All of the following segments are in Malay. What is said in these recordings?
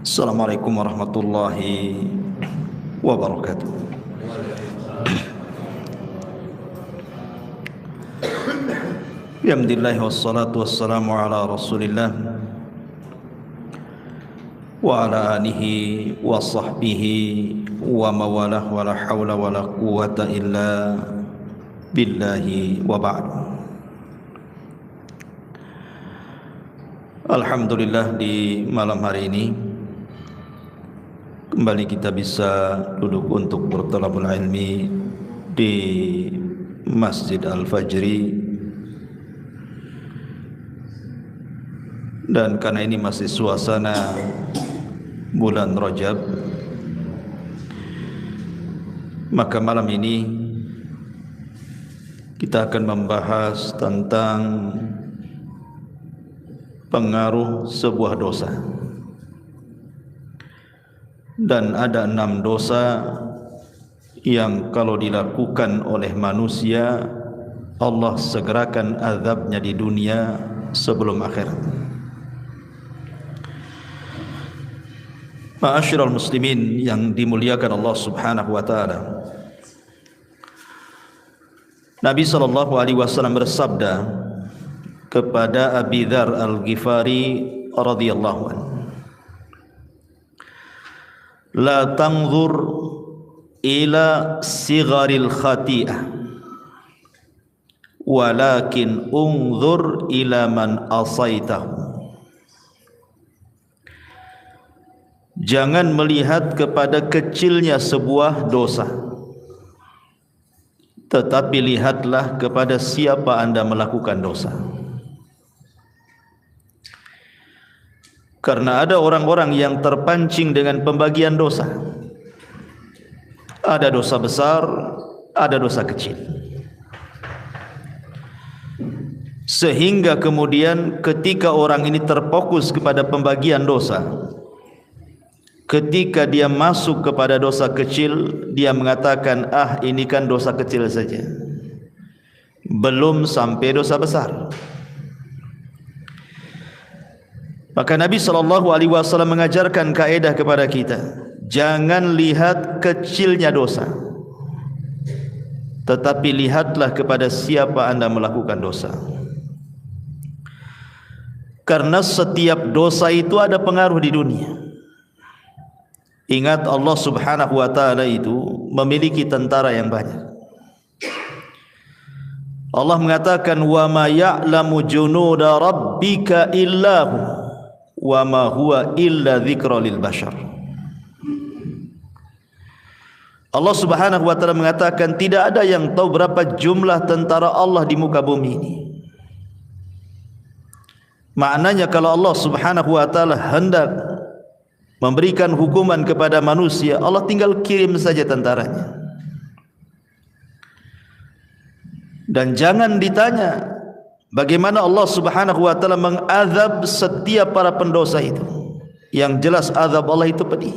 Assalamualaikum warahmatullahi wabarakatuh. Alhamdulillah wassalatu wassalamu ala Rasulillah wa ala alihi wa sahbihi wa mawalah wa la hawla wa la quwwata illa billahi wa ba'd. Alhamdulillah, di malam hari ini kembali kita bisa duduk untuk bertolabul ilmi di Masjid Al-Fajri, dan karena ini masih suasana bulan Rajab, maka malam ini kita akan membahas tentang pengaruh sebuah dosa. Dan ada 6 dosa yang kalau dilakukan oleh manusia, Allah segerakan azabnya di dunia sebelum akhirat. Ma'asyiral muslimin yang dimuliakan Allah Subhanahu wa taala, Nabi SAW bersabda kepada Abi Dzar Al-Ghifari radhiyallahu anhu, la tanzur ila sigharil khati'ah walakin unzur ila man asaitahu. Jangan melihat kepada kecilnya sebuah dosa, tetapi lihatlah kepada siapa Anda melakukan dosa. Karena ada orang-orang yang terpancing dengan pembagian dosa. Ada dosa besar, ada dosa kecil. Sehingga kemudian ketika orang ini terfokus kepada pembagian dosa, ketika dia masuk kepada dosa kecil, dia mengatakan, ini kan dosa kecil saja, belum sampai dosa besar. Maka Nabi SAW mengajarkan kaedah kepada kita, jangan lihat kecilnya dosa, tetapi lihatlah kepada siapa Anda melakukan dosa. Karena setiap dosa itu ada pengaruh di dunia. Ingat, Allah Subhanahu wa taala itu memiliki tentara yang banyak. Allah mengatakan, wa ma ya'lamu junuda rabbika illahu wa ma huwa illa dzikra lil bashar. Allah Subhanahu wa taala mengatakan, tidak ada yang tahu berapa jumlah tentara Allah di muka bumi ini. Maknanya kalau Allah Subhanahu wa taala hendak memberikan hukuman kepada manusia, Allah tinggal kirim saja tentaranya. Dan jangan ditanya bagaimana Allah Subhanahu wa taala mengazab setiap para pendosa itu. Yang jelas azab Allah itu pedih.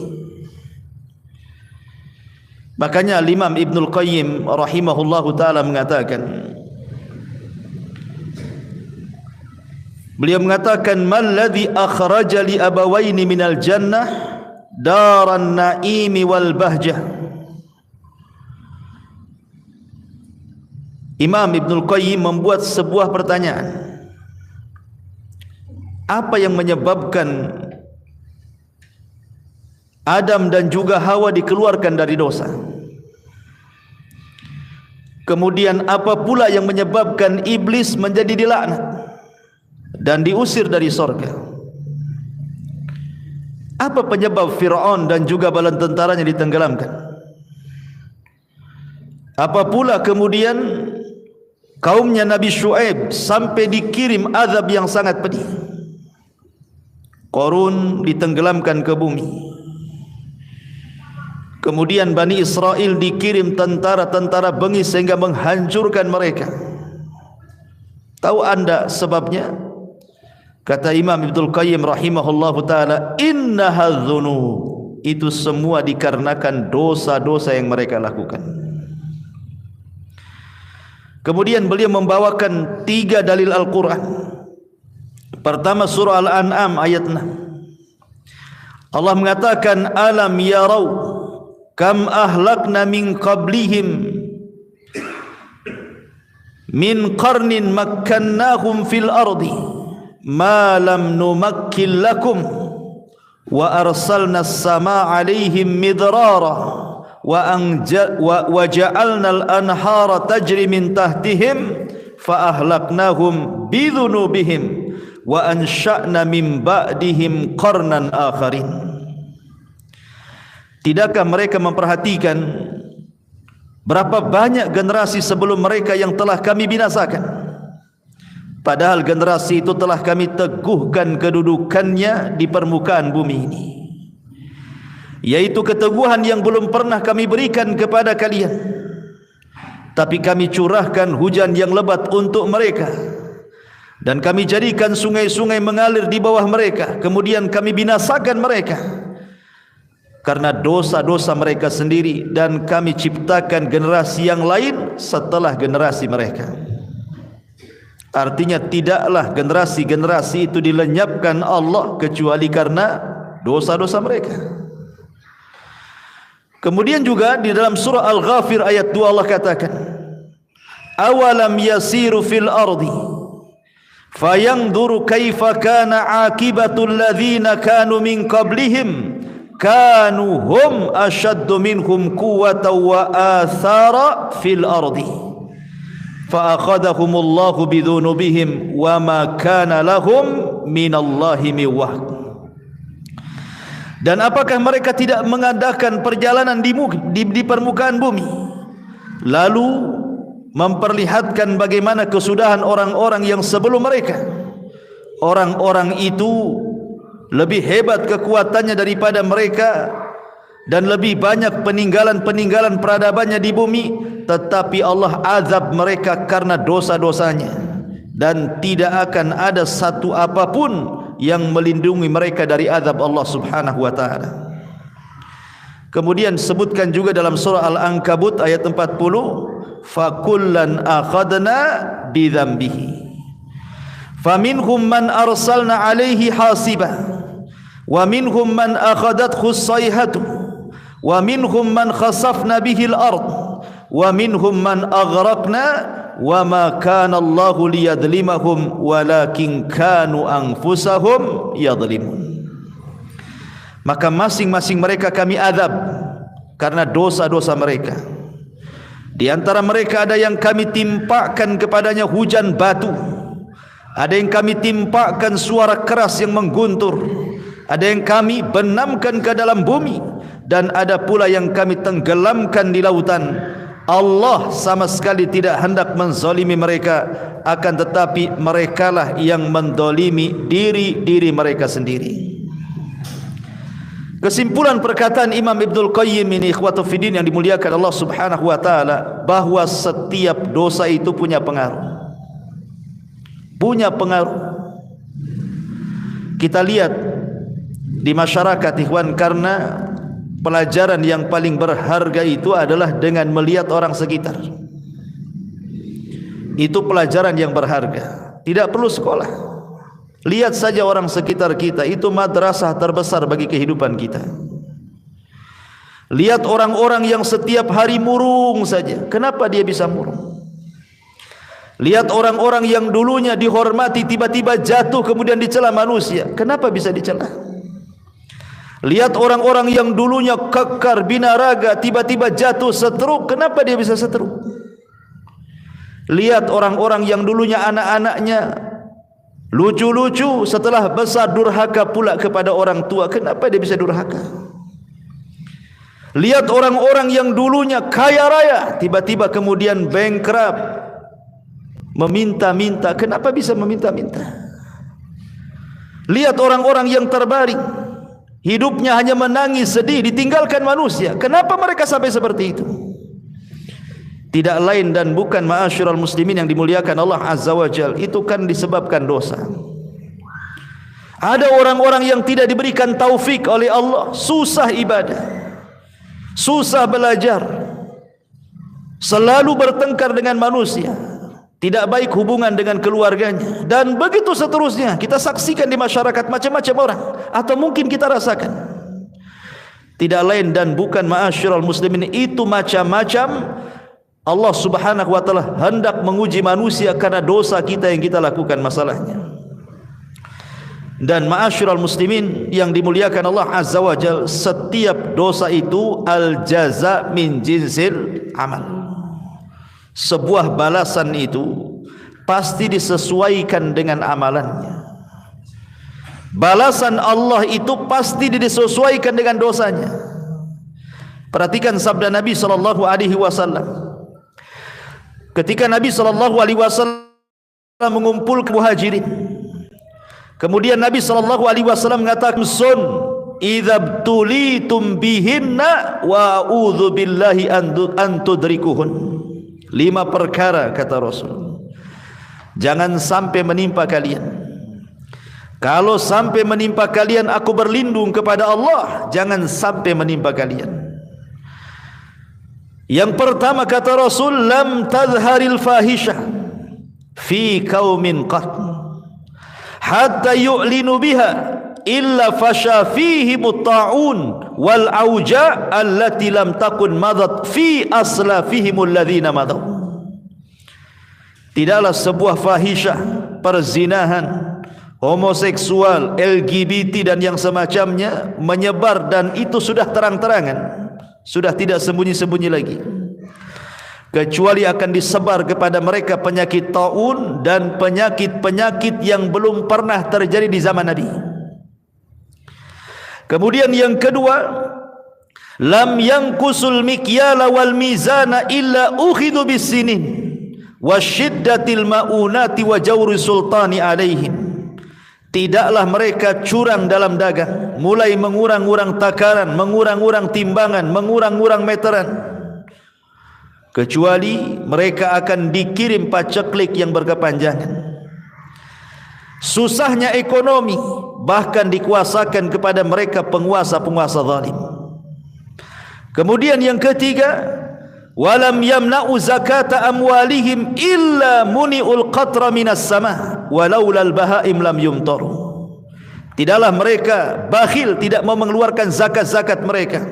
Makanya Imam Ibnul Qayyim rahimahullahu taala mengatakan, beliau mengatakan, malladzi akhraja li abawaini minal jannah daran naimi wal bahjah. Imam Ibnul Qayyim membuat sebuah pertanyaan, apa yang menyebabkan Adam dan juga Hawa dikeluarkan dari dosa? Kemudian apa pula yang menyebabkan iblis menjadi dilaknat dan diusir dari sorga? Apa penyebab Fir'aun dan juga bala tentaranya ditenggelamkan? Apa pula kemudian kaumnya Nabi Syuaib sampai dikirim azab yang sangat pedih? Qarun ditenggelamkan ke bumi. Kemudian Bani Israel dikirim tentara-tentara bengis sehingga menghancurkan mereka. Tahu Anda sebabnya? Kata Imam Ibnul Qayyim rahimahullahu taala, innaha dzunub, itu semua dikarenakan dosa-dosa yang mereka lakukan. Kemudian beliau membawakan 3 dalil Al-Quran. Pertama surah Al-An'am ayat 6. Allah mengatakan, alam yarau kam ahlakna min qablihim min qarnin makkannahum fil ardi ma lam numakkil lakum wa arsalna as-samaa 'alaihim midrara wa ja'alna al-anhara tajri min tahtihim fa ahlaknahum bidhunubihim wa ansha'na min ba'dihim qarnan akharin. Tidakkah mereka memperhatikan berapa banyak generasi sebelum mereka yang telah kami binasakan, padahal generasi itu telah kami teguhkan kedudukannya di permukaan bumi ini, yaitu keteguhan yang belum pernah kami berikan kepada kalian. Tapi kami curahkan hujan yang lebat untuk mereka, dan kami jadikan sungai-sungai mengalir di bawah mereka. Kemudian kami binasakan mereka karena dosa-dosa mereka sendiri, dan kami ciptakan generasi yang lain setelah generasi mereka. Artinya tidaklah generasi-generasi itu dilenyapkan Allah kecuali karena dosa-dosa mereka. Kemudian juga di dalam surah Al-Ghafir ayat 2 Allah katakan, awalam yasiru fil ardi fayanzuru kaifa kana akibatul ladzina kanu min qablihim kanu hum ashaddu minhum quwwatan wa athara fil ardi fa akhadhahumullahu bidhunubihim wa ma kana lahum minallahi min wahid. Dan apakah mereka tidak mengadakan perjalanan di permukaan bumi, lalu memperlihatkan bagaimana kesudahan orang-orang yang sebelum mereka? Orang-orang itu lebih hebat kekuatannya daripada mereka, dan lebih banyak peninggalan-peninggalan peradabannya di bumi, tetapi Allah azab mereka karena dosa-dosanya, dan tidak akan ada satu apapun yang melindungi mereka dari azab Allah Subhanahu wa taala. Kemudian sebutkan juga dalam surah Al-Ankabut ayat 40, fakullan akhadna bidzambihi faminhum man arsalna alaihi hasiba wa minhum man akhadathu as-sayhatu wa minhum man khasafna bihi al-ard wa minhum man aghraqna wa ma kana Allahu liyadlimahum walakin kanu anfusahum yadlimun. Maka masing-masing mereka kami azab karena dosa-dosa mereka. Di antara mereka ada yang kami timpakan kepadanya hujan batu, ada yang kami timpakan suara keras yang mengguntur, ada yang kami benamkan ke dalam bumi, dan ada pula yang kami tenggelamkan di lautan. Allah sama sekali tidak hendak menzalimi mereka, akan tetapi merekalah yang menzalimi diri-diri mereka sendiri. Kesimpulan perkataan Imam Ibnul Qayyim ini, ikhwatu fiddin yang dimuliakan Allah Subhanahu wa taala, bahwa setiap dosa itu punya pengaruh. Punya pengaruh. Kita lihat di masyarakat, ikhwan, karena pelajaran yang paling berharga itu adalah dengan melihat orang sekitar. Itu pelajaran yang berharga. Tidak perlu sekolah. Lihat saja orang sekitar kita, itu madrasah terbesar bagi kehidupan kita. Lihat orang-orang yang setiap hari murung saja. Kenapa dia bisa murung? Lihat orang-orang yang dulunya dihormati, tiba-tiba jatuh kemudian dicela manusia. Kenapa bisa dicela? Lihat orang-orang yang dulunya kekar binaraga, tiba-tiba jatuh stroke. Kenapa dia bisa stroke? Lihat orang-orang yang dulunya anak-anaknya lucu-lucu, setelah besar durhaka pula kepada orang tua. Kenapa dia bisa durhaka? Lihat orang-orang yang dulunya kaya raya, tiba-tiba kemudian bankrupt, meminta-minta. Kenapa bisa meminta-minta? Lihat orang-orang yang terbaring, hidupnya hanya menangis, sedih, ditinggalkan manusia. Kenapa mereka sampai seperti itu? Tidak lain dan bukan, ma'asyiral muslimin yang dimuliakan Allah Azza wa Jalla, itu kan disebabkan dosa. Ada orang-orang yang tidak diberikan taufik oleh Allah, susah ibadah, susah belajar, selalu bertengkar dengan manusia, tidak baik hubungan dengan keluarganya, dan begitu seterusnya. Kita saksikan di masyarakat macam-macam orang, atau mungkin kita rasakan. tidak lain dan bukan ma'asyiral muslimin, itu macam-macam Allah Subhanahu wa taala hendak menguji manusia karena dosa kita yang kita lakukan masalahnya. Dan ma'asyiral muslimin yang dimuliakan Allah Azza wa Jalla, setiap dosa itu al-jaza min jinsil amal. Sebuah balasan itu pasti disesuaikan dengan amalannya. Balasan Allah itu pasti disesuaikan dengan dosanya. Perhatikan sabda Nabi sallallahu alaihi wasallam. Ketika Nabi sallallahu alaihi wasallam mengumpulkan muhajirin, kemudian Nabi sallallahu alaihi wasallam mengatakan, "Sun idza tulitum bihinna wa a'udzu billahi an tudrikuhun." 5 perkara kata Rasul, jangan sampai menimpa kalian. Kalau sampai menimpa kalian, aku berlindung kepada Allah, jangan sampai menimpa kalian. Yang pertama kata Rasul, lam tazharil fahisyah fi qaumin qat hatta yu'linu biha illa fasha fihi mutta'un wal auja allati lam takun madat fi aslafihim alladhina madaw. Tidaklah sebuah fahisyah, perzinahan, homoseksual, LGBT dan yang semacamnya menyebar, dan itu sudah terang-terangan, sudah tidak sembunyi-sembunyi lagi, kecuali akan disebar kepada mereka penyakit taun dan penyakit-penyakit yang belum pernah terjadi di zaman Nabi. Kemudian yang kedua, lam yanqusul mikyala wal mizana illa ukhidhu bisinin wasyiddatil maunati wa jawri sultani alaihim. Tidaklah mereka curang dalam dagang, mulai mengurang-urang takaran, mengurang-urang timbangan, mengurang-urang meteran, kecuali mereka akan dikirim paceklik yang berkepanjangan. Susahnya ekonomi bahkan dikuasakan kepada mereka penguasa-penguasa zalim. Kemudian yang ketiga, walam yamna'u zakata amwalihim illa muni'ul qatra minas sama walaulal bahaim lam yumtaru. Tidaklah mereka bakhil, tidak mau mengeluarkan zakat-zakat mereka,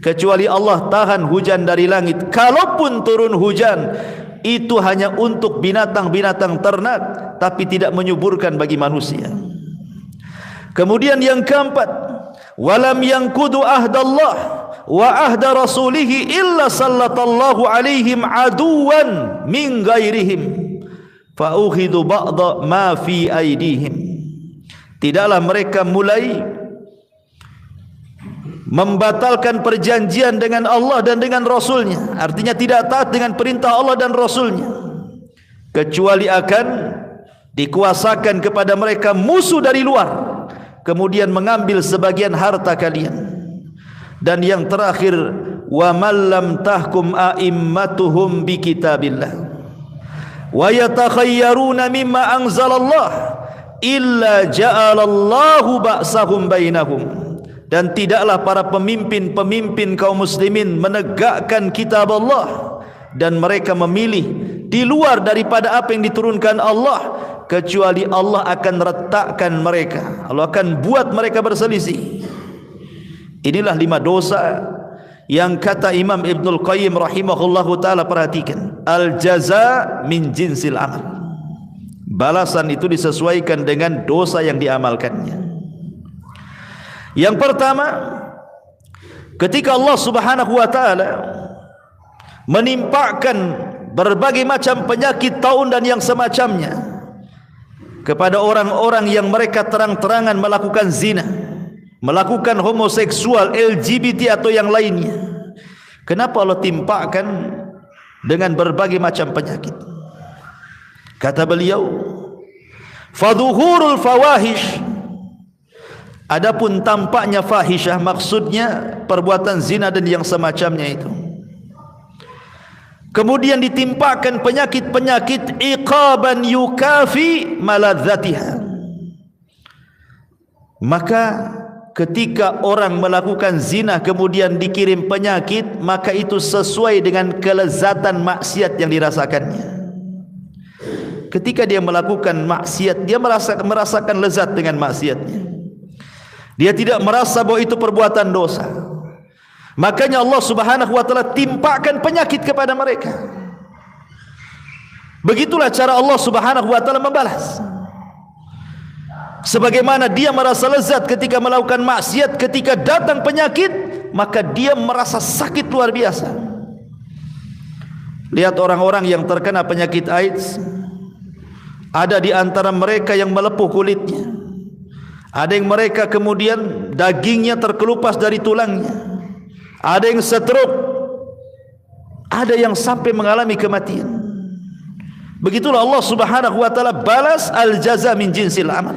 kecuali Allah tahan hujan dari langit. Kalaupun turun hujan, itu hanya untuk binatang-binatang ternak, tapi tidak menyuburkan bagi manusia. Kemudian yang keempat, walam yanqudu ahdallah wa ahda rasulihi illa sallatallahu alaihim aduwan min ghairihim fa ukhidu ba'da ma fi aidihim. Tidaklah mereka mulai membatalkan perjanjian dengan Allah dan dengan Rasulnya, artinya tidak taat dengan perintah Allah dan Rasulnya, kecuali akan dikuasakan kepada mereka musuh dari luar, kemudian mengambil sebagian harta kalian. Dan yang terakhir, wa man lam tahkum a'immatuhum bi kitabillah wa yatakhayyaruna mimma anzalallah illa ja'alallahu ba'sahum bainahum. Dan tidaklah para pemimpin-pemimpin kaum muslimin menegakkan kitab Allah, dan mereka memilih di luar daripada apa yang diturunkan Allah, kecuali Allah akan retakkan mereka, Allah akan buat mereka berselisih. Inilah 5 dosa yang kata Imam Ibnul Qayyim rahimahullahu ta'ala, perhatikan, al-jaza min jinsil amal. Balasan itu disesuaikan dengan dosa yang diamalkannya. Yang pertama, ketika Allah Subhanahu wa ta'ala menimpakan berbagai macam penyakit taun dan yang semacamnya kepada orang-orang yang mereka terang-terangan melakukan zina, melakukan homoseksual, LGBT atau yang lainnya, kenapa Allah timpakan dengan berbagai macam penyakit? Kata beliau, fadhuhurul fawahish, adapun tampaknya fahisyah, maksudnya perbuatan zina dan yang semacamnya itu, kemudian ditimpakan penyakit-penyakit iqaban yukafi maladzatiha. Maka ketika orang melakukan zina kemudian dikirim penyakit, maka itu sesuai dengan kelezatan maksiat yang dirasakannya. Ketika dia melakukan maksiat, dia merasakan lezat dengan maksiatnya. Dia tidak merasa bahwa itu perbuatan dosa. Makanya Allah Subhanahu wa taala timpakan penyakit kepada mereka. Begitulah cara Allah Subhanahu wa taala membalas. Sebagaimana dia merasa lezat ketika melakukan maksiat, ketika datang penyakit maka dia merasa sakit luar biasa. Lihat orang-orang yang terkena penyakit AIDS, ada di antara mereka yang melepuh kulitnya, ada yang mereka kemudian dagingnya terkelupas dari tulangnya, ada yang stroke, ada yang sampai mengalami kematian. Begitulah Allah Subhanahu wa taala balas al-jaza min jinsil amal.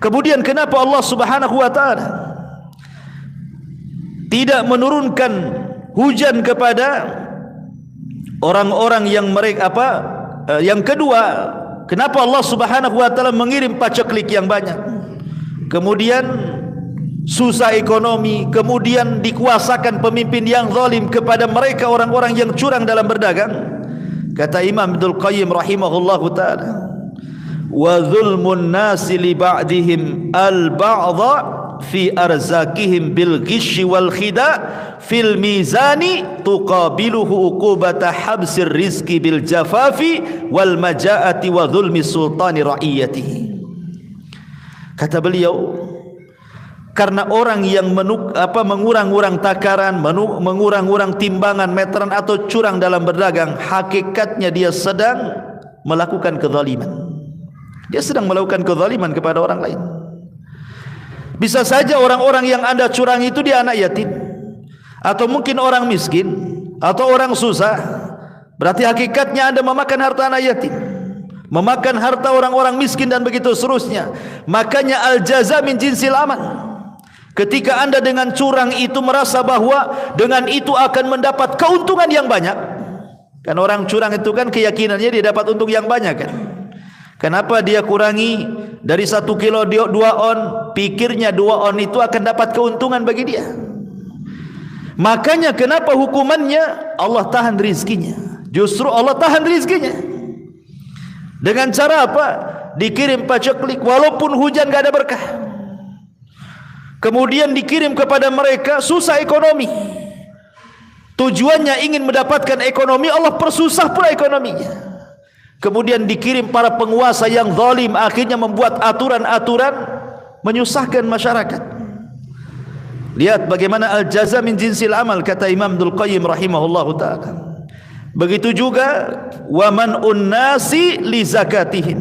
Kemudian kenapa Allah Subhanahu wa taala tidak menurunkan hujan kepada orang-orang yang mereka yang kedua, kenapa Allah Subhanahu wa taala mengirim paceklik yang banyak, kemudian susah ekonomi, kemudian dikuasakan pemimpin yang zalim kepada mereka orang-orang yang curang dalam berdagang? Kata Imam Ibnul Qayyim rahimahullahu taala, wa zulmun nasi li ba'dihim al-ba'dha fi arzakihim bil ghishi wal khida fil mizani tuqabiluhu uqubata habsir rizqi bil jafafi wal majaati wa zulmi sultani ra'iyatihi. Kata beliau, karena orang yang mengurang-urang takaran, mengurang-urang timbangan meteran atau curang dalam berdagang, hakikatnya dia sedang melakukan kezaliman. Dia sedang melakukan kezaliman kepada orang lain. Bisa saja orang-orang yang Anda curang itu dia anak yatim, atau mungkin orang miskin, atau orang susah. Berarti hakikatnya Anda memakan harta anak yatim, memakan harta orang-orang miskin, dan begitu seterusnya. Makanya al-jaza min jinsil amal. Ketika Anda dengan curang itu merasa bahwa dengan itu akan mendapat keuntungan yang banyak, kan orang curang itu kan keyakinannya dia dapat untung yang banyak kan. Kenapa dia kurangi dari 1 kilo 2 on, pikirnya 2 on itu akan dapat keuntungan bagi dia. Makanya kenapa hukumannya Allah tahan rizkinya. Justru Allah tahan rizkinya dengan cara apa? Dikirim paceklik, walaupun hujan gak ada berkah. Kemudian dikirim kepada mereka susah ekonomi. Tujuannya ingin mendapatkan ekonomi, Allah persusah pula ekonominya. Kemudian dikirim para penguasa yang zalim, akhirnya membuat aturan-aturan menyusahkan masyarakat. Lihat bagaimana al-jaza min jinsil amal, kata Imam Ibnul Qayyim rahimahullahu taala. Begitu juga wa man'un nasi li zakatihim,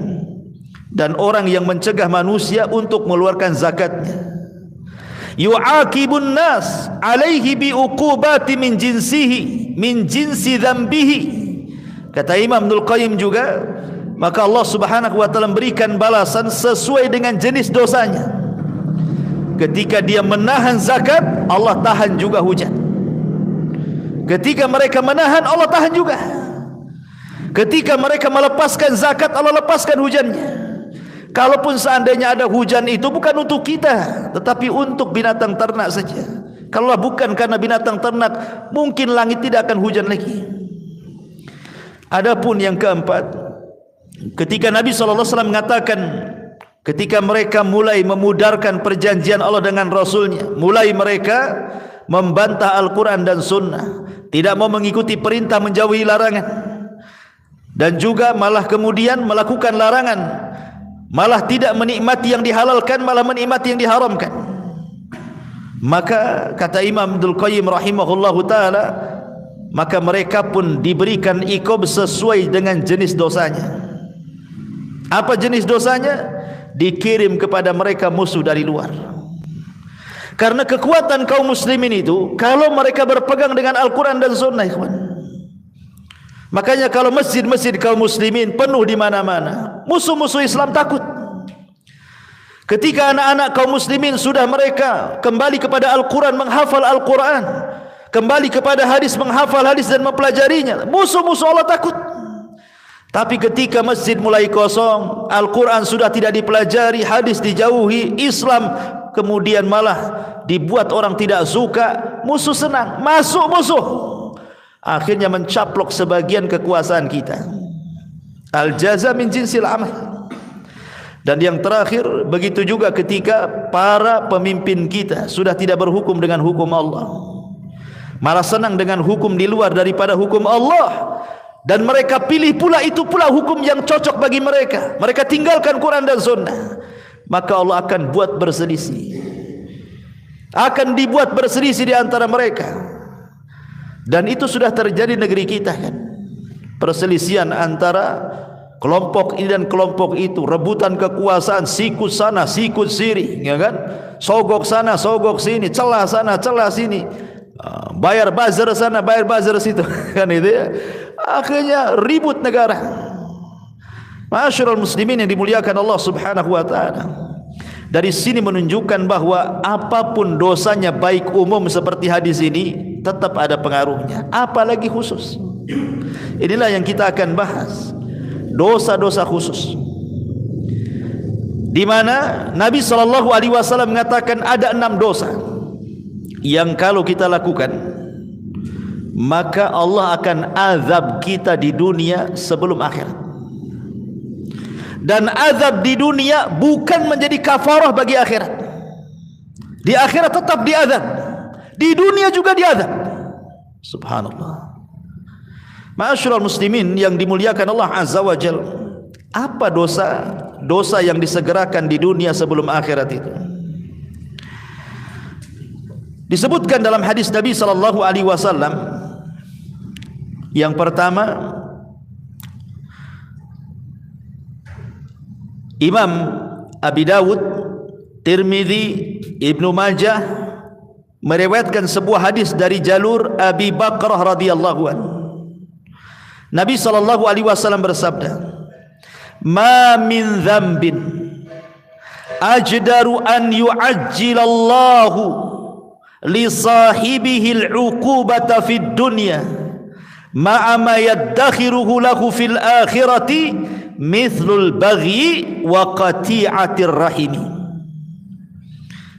dan orang yang mencegah manusia untuk mengeluarkan zakatnya. Yu'aqibun nas alaihi bi uqubati min jinsihi min jinsi dzambihi. Kata Imam Ibnul Qayyim juga, maka Allah Subhanahu wa taala memberikan balasan sesuai dengan jenis dosanya. Ketika dia menahan zakat, Allah tahan juga hujan. Ketika mereka menahan, Allah tahan juga. Ketika mereka melepaskan zakat, Allah lepaskan hujannya. Kalaupun seandainya ada hujan itu bukan untuk kita, tetapi untuk binatang ternak saja. Kalau bukan karena binatang ternak, mungkin langit tidak akan hujan lagi. Adapun yang keempat, ketika Nabi SAW mengatakan, ketika mereka mulai memudarkan perjanjian Allah dengan Rasulnya, mulai mereka membantah Al-Quran dan Sunnah, tidak mau mengikuti perintah, menjauhi larangan, dan juga malah kemudian melakukan larangan, malah tidak menikmati yang dihalalkan, malah menikmati yang diharamkan. Maka kata Imam Ibnul Qayyim rahimahullahu ta'ala, maka mereka pun diberikan iqab sesuai dengan jenis dosanya. Apa jenis dosanya? Dikirim kepada mereka musuh dari luar. Karena kekuatan kaum muslimin itu, kalau mereka berpegang dengan Al-Quran dan Sunnah, ikhwan. Makanya kalau masjid-masjid kaum muslimin penuh di mana-mana, musuh-musuh Islam takut. Ketika anak-anak kaum muslimin sudah mereka kembali kepada Al-Quran, menghafal Al-Quran, kembali kepada hadis, menghafal hadis dan mempelajarinya, musuh-musuh Allah takut. Tapi ketika masjid mulai kosong, Al-Quran sudah tidak dipelajari, hadis dijauhi, Islam kemudian malah dibuat orang tidak suka, musuh senang, masuk musuh, akhirnya mencaplok sebagian kekuasaan kita. Al-jaza min jinsil amal. Dan yang terakhir, begitu juga ketika para pemimpin kita sudah tidak berhukum dengan hukum Allah, malah senang dengan hukum di luar daripada hukum Allah, dan mereka pilih pula itu pula hukum yang cocok bagi mereka. Mereka tinggalkan Quran dan Sunnah, maka Allah akan buat berselisih, akan dibuat berselisih di antara mereka. Dan itu sudah terjadi negeri kita kan, perselisihan antara kelompok ini dan kelompok itu, rebutan kekuasaan, sikut sana, sikut sini, ya kan? Sogok sana, sogok sini, celah sana, celah sini, bayar buzzer sana, bayar buzzer situ, kan itu ya. Akhirnya ribut negara. Ma'asyiral muslimin yang dimuliakan Allah Subhanahu wa taala. Dari sini menunjukkan bahwa apapun dosanya, baik umum seperti hadis ini, tetap ada pengaruhnya, apalagi khusus. Inilah yang kita akan bahas, dosa-dosa khusus, di mana Nabi SAW mengatakan ada 6 dosa yang kalau kita lakukan, maka Allah akan azab kita di dunia sebelum akhirat. Dan azab di dunia bukan menjadi kafarah bagi akhirat. Di akhirat tetap diazab, di dunia juga diazab. Subhanallah. Ma'asyiral muslimin yang dimuliakan Allah Azza wa Jalla, apa dosa yang disegerakan di dunia sebelum akhirat itu? Disebutkan dalam hadis Nabi sallallahu alaihi wasallam, yang pertama, Imam Abi Dawud, Tirmidzi, Ibnu Majah meriwayatkan sebuah hadis dari jalur Abi Bakrah radhiyallahu anhu. Nabi sallallahu alaihi wasallam bersabda, "Ma min dzambin ajdaru an yu'ajjilallahu li sahibihi al-'uqubata fid dunya ma'a ma yaddakhiruhu lahu fil akhirati mithlul baghi wa qati'atir rahimi."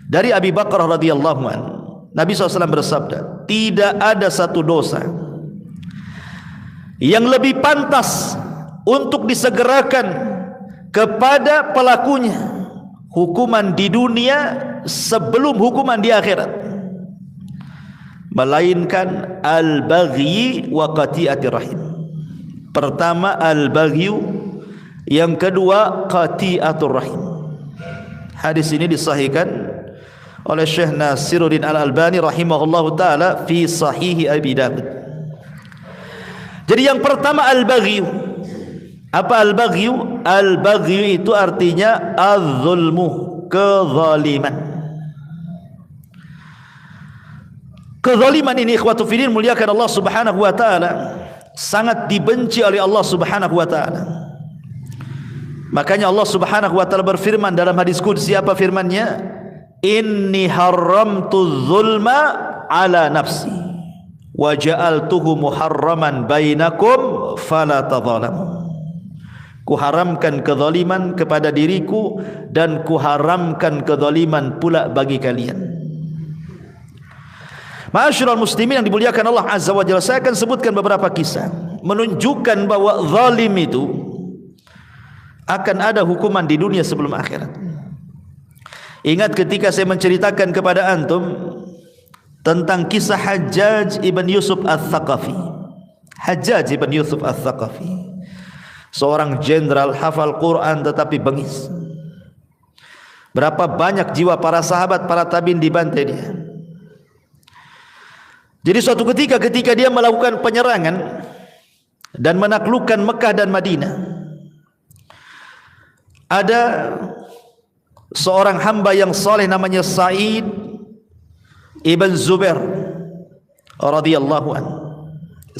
Dari Abi Bakrah radhiyallahu anhu, Nabi SAW bersabda, tidak ada satu dosa yang lebih pantas untuk disegerakan kepada pelakunya hukuman di dunia sebelum hukuman di akhirat, melainkan al-baghi wa qati'atir rahim. Pertama al-baghi, yang kedua qati'atur rahim. Hadis ini disahihkan oleh Syekh Nasiruddin Al-Albani rahimahullahu taala fi Sahih Abi Dawud. Jadi yang pertama al-baghi. Apa al-baghi? Al-baghi itu artinya az-zulmu, kezaliman. Kezaliman ini ikhwatu fillah muliakan Allah Subhanahu wa taala, sangat dibenci oleh Allah Subhanahu wa taala. Makanya Allah Subhanahu wa taala berfirman dalam hadis qudsi, apa firman-Nya? Inni haramtu zulma ala nafsi wa ja'altuhu muharraman bainakum fala tadzalamu. Kuharamkan kezaliman kepada diriku dan kuharamkan kezaliman pula bagi kalian. Ma'asyiral muslimin yang dimuliakan Allah Azza wa Jalla, saya akan sebutkan beberapa kisah menunjukkan bahwa zalim itu akan ada hukuman di dunia sebelum akhirat. Ingat ketika saya menceritakan kepada antum tentang kisah Hajjaj ibn Yusuf al-Thaqafi. Hajjaj ibn Yusuf al-Thaqafi, seorang jenderal hafal Quran tetapi bengis. Berapa banyak jiwa para sahabat, para tabi'in dibantai dia. Jadi suatu ketika dia melakukan penyerangan dan menaklukkan Mekah dan Madinah, ada seorang hamba yang saleh namanya Sa'id ibn Zubair radhiyallahu anhu.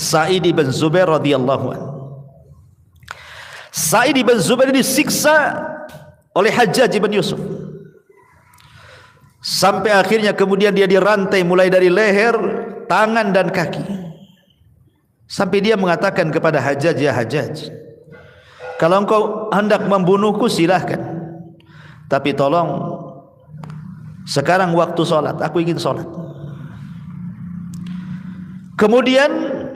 Sa'id ibn Zubair radhiyallahu anhu. Sa'id ibn Zubair disiksa oleh Hajjaj ibn Yusuf sampai akhirnya kemudian dia dirantai mulai dari leher, tangan dan kaki, sampai dia mengatakan kepada Hajjaj, ya Hajjaj, kalau engkau hendak membunuhku silahkan, tapi tolong sekarang waktu sholat, aku ingin sholat. Kemudian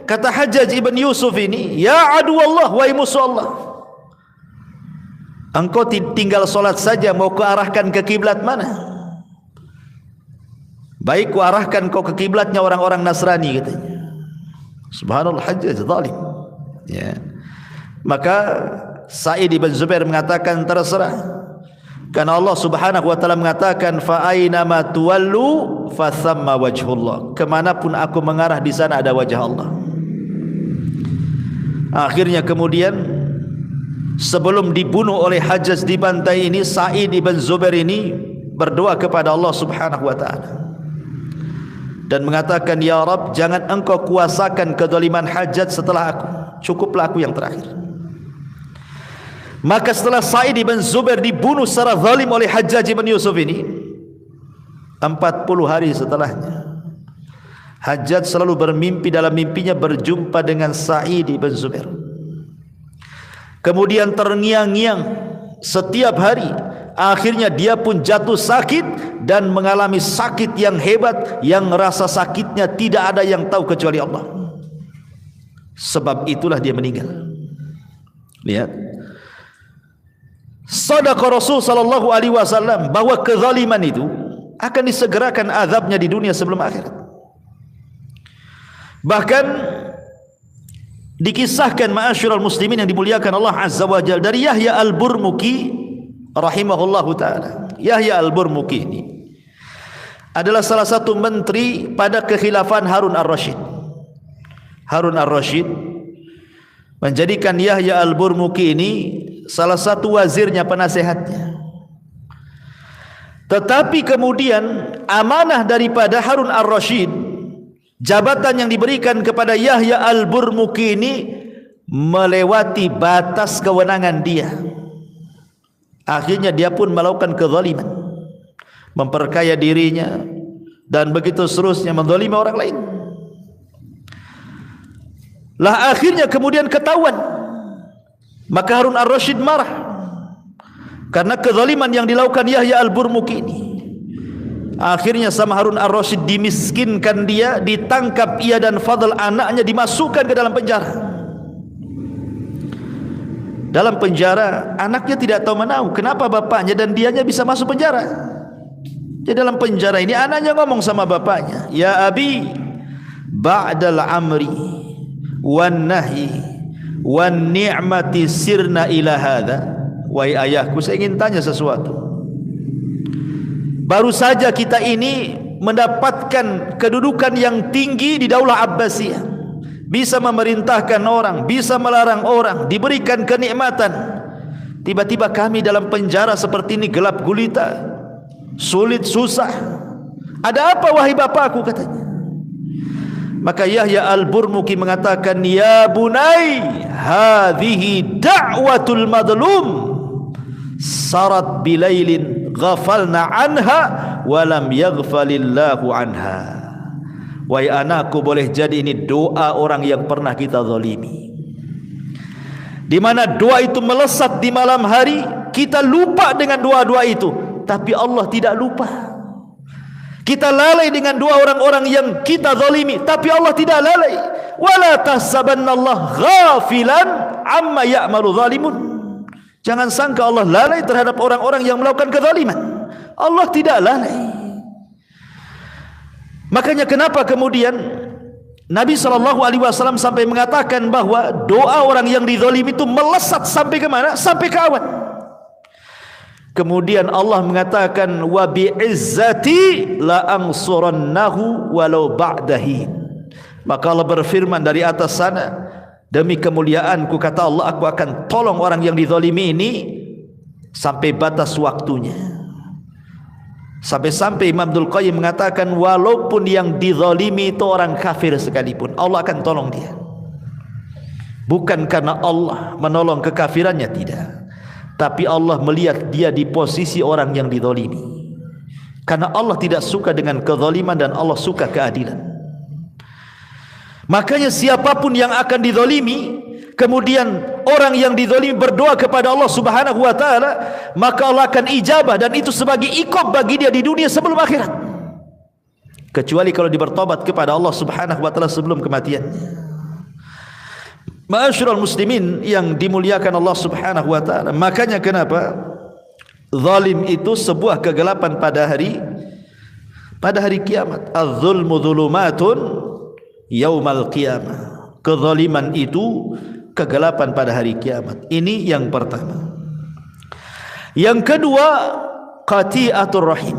kata Hajjaj ibn Yusuf ini, ya adu Allah, wahai musuh Allah, Engkau tinggal solat saja, mau ku arahkan ke kiblat mana? Baik ku arahkan kau ke kiblatnya orang-orang Nasrani katanya. Subhanallah, Hajjaj zalim. Ya. Maka Sa'id bin Zubair mengatakan terserah. Karena Allah Subhanahu wa taala mengatakan fa aina ma tuwallu fa thamma wajhullah. Kemanapun aku mengarah di sana ada wajah Allah. Akhirnya kemudian sebelum dibunuh oleh Hajjaj di pantai ini, Sa'id bin Zubair ini berdoa kepada Allah Subhanahu wa taala dan mengatakan, ya Rabb, jangan engkau kuasakan kezaliman Hajjaj setelah aku, cukuplah aku yang terakhir. Maka setelah Sa'id bin Zubair dibunuh secara zalim oleh Hajjaj bin Yusuf ini, 40 hari setelahnya Hajjaj selalu bermimpi, dalam mimpinya berjumpa dengan Sa'id bin Zubair. Kemudian terngiang-ngiang setiap hari. Akhirnya dia pun jatuh sakit dan mengalami sakit yang hebat, yang rasa sakitnya tidak ada yang tahu kecuali Allah. Sebab itulah dia meninggal. Lihat, Sadaqa Rasul sallallahu alaihi wasallam bahwa kezaliman itu akan disegerakan azabnya di dunia sebelum akhirat. Bahkan dikisahkan ma'asyiral muslimin yang dimuliakan Allah Azza wa Jalla dari Yahya Al-Burmuki rahimahullahu taala. Yahya Al-Burmuki ini adalah salah satu menteri pada kekhilafan Harun Ar-Rasyid. Harun Ar-Rasyid menjadikan Yahya Al-Burmuki ini salah satu wazirnya, penasehatnya. Tetapi kemudian amanah daripada Harun Ar-Rasyid, jabatan yang diberikan kepada Yahya Al-Burmuki ini melewati batas kewenangan dia. Akhirnya dia pun melakukan kezaliman, memperkaya dirinya dan begitu seterusnya, menzalimi orang lain. Lah akhirnya kemudian ketahuan. Maka Harun Ar-Rasyid marah karena kezaliman yang dilakukan Yahya Al-Burmuki ini. Akhirnya sama Harun Ar-Rasyid dimiskinkan dia, ditangkap ia dan Fadl anaknya, dimasukkan ke dalam penjara. Dalam penjara anaknya tidak tahu menahu kenapa bapaknya dan dianya bisa masuk penjara. Di dalam penjara ini anaknya ngomong sama bapaknya, ya abi, ba'dal amri wan nahi wan ni'mati sirna ila hadha. Wahai ayahku, saya ingin tanya sesuatu. Baru saja kita ini mendapatkan kedudukan yang tinggi di Daulah Abbasiyah, bisa memerintahkan orang, bisa melarang orang, diberikan kenikmatan. Tiba-tiba kami dalam penjara seperti ini, gelap gulita, sulit susah. Ada apa wahai bapakku, katanya. Maka Yahya Al-Burmuki mengatakan, ya bunai, hadhihi da'watul madlum sarat bilailin ghafalna anha walam yaghfalillahu anha. Wahai anakku, boleh jadi ini doa orang yang pernah kita zalimi, di mana doa itu melesat di malam hari. Kita lupa dengan doa-doa itu, tapi Allah tidak lupa. Kita lalai dengan doa orang-orang yang kita zalimi, tapi Allah tidak lalai. Wala tahsabannallaha ghafilan amma ya'malu zalimun. Jangan sangka Allah lalai terhadap orang-orang yang melakukan kezaliman. Allah tidak lalai. Makanya kenapa kemudian Nabi SAW sampai mengatakan bahwa doa orang yang dizalimi itu melesat sampai ke mana? Sampai ke awan. Kemudian Allah mengatakan, wa bi'izzati la ansurannahu walau ba'dahi. Maka Allah berfirman dari atas sana, demi kemuliaanku, kata Allah, aku akan tolong orang yang dizalimi ini sampai batas waktunya. Sampai-sampai Imam Abdul Qayyim mengatakan, walaupun yang dizalimi itu orang kafir sekalipun, Allah akan tolong dia. Bukan karena Allah menolong kekafirannya, tidak, tapi Allah melihat dia di posisi orang yang dizalimi. Karena Allah tidak suka dengan kezaliman dan Allah suka keadilan. Makanya siapapun yang akan dizalimi, kemudian orang yang dizalimi berdoa kepada Allah Subhanahu wa taala, maka Allah akan ijabah, dan itu sebagai iqab bagi dia di dunia sebelum akhirat. Kecuali kalau dia bertobat kepada Allah Subhanahu wa taala sebelum kematian. Ma'asyiral muslimin yang dimuliakan Allah Subhanahu wa taala, makanya kenapa zalim itu sebuah kegelapan pada hari kiamat. Az-zulmu dzulumatun yaumal qiyamah. Kezaliman itu kegelapan pada hari kiamat. Ini yang pertama. Yang kedua, qati'atur rahim.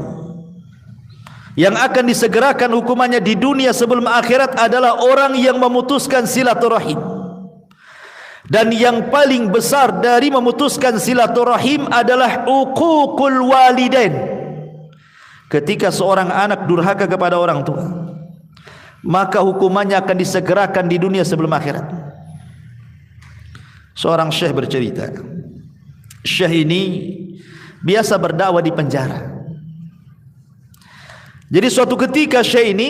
Yang akan disegerakan hukumannya di dunia sebelum akhirat adalah orang yang memutuskan silaturahim. Dan yang paling besar dari memutuskan silaturahim adalah uququl walidain. Ketika seorang anak durhaka kepada orang tua, maka hukumannya akan disegerakan di dunia sebelum akhirat. Seorang syekh bercerita, syekh ini biasa berdakwah di penjara. Jadi suatu ketika syekh ini,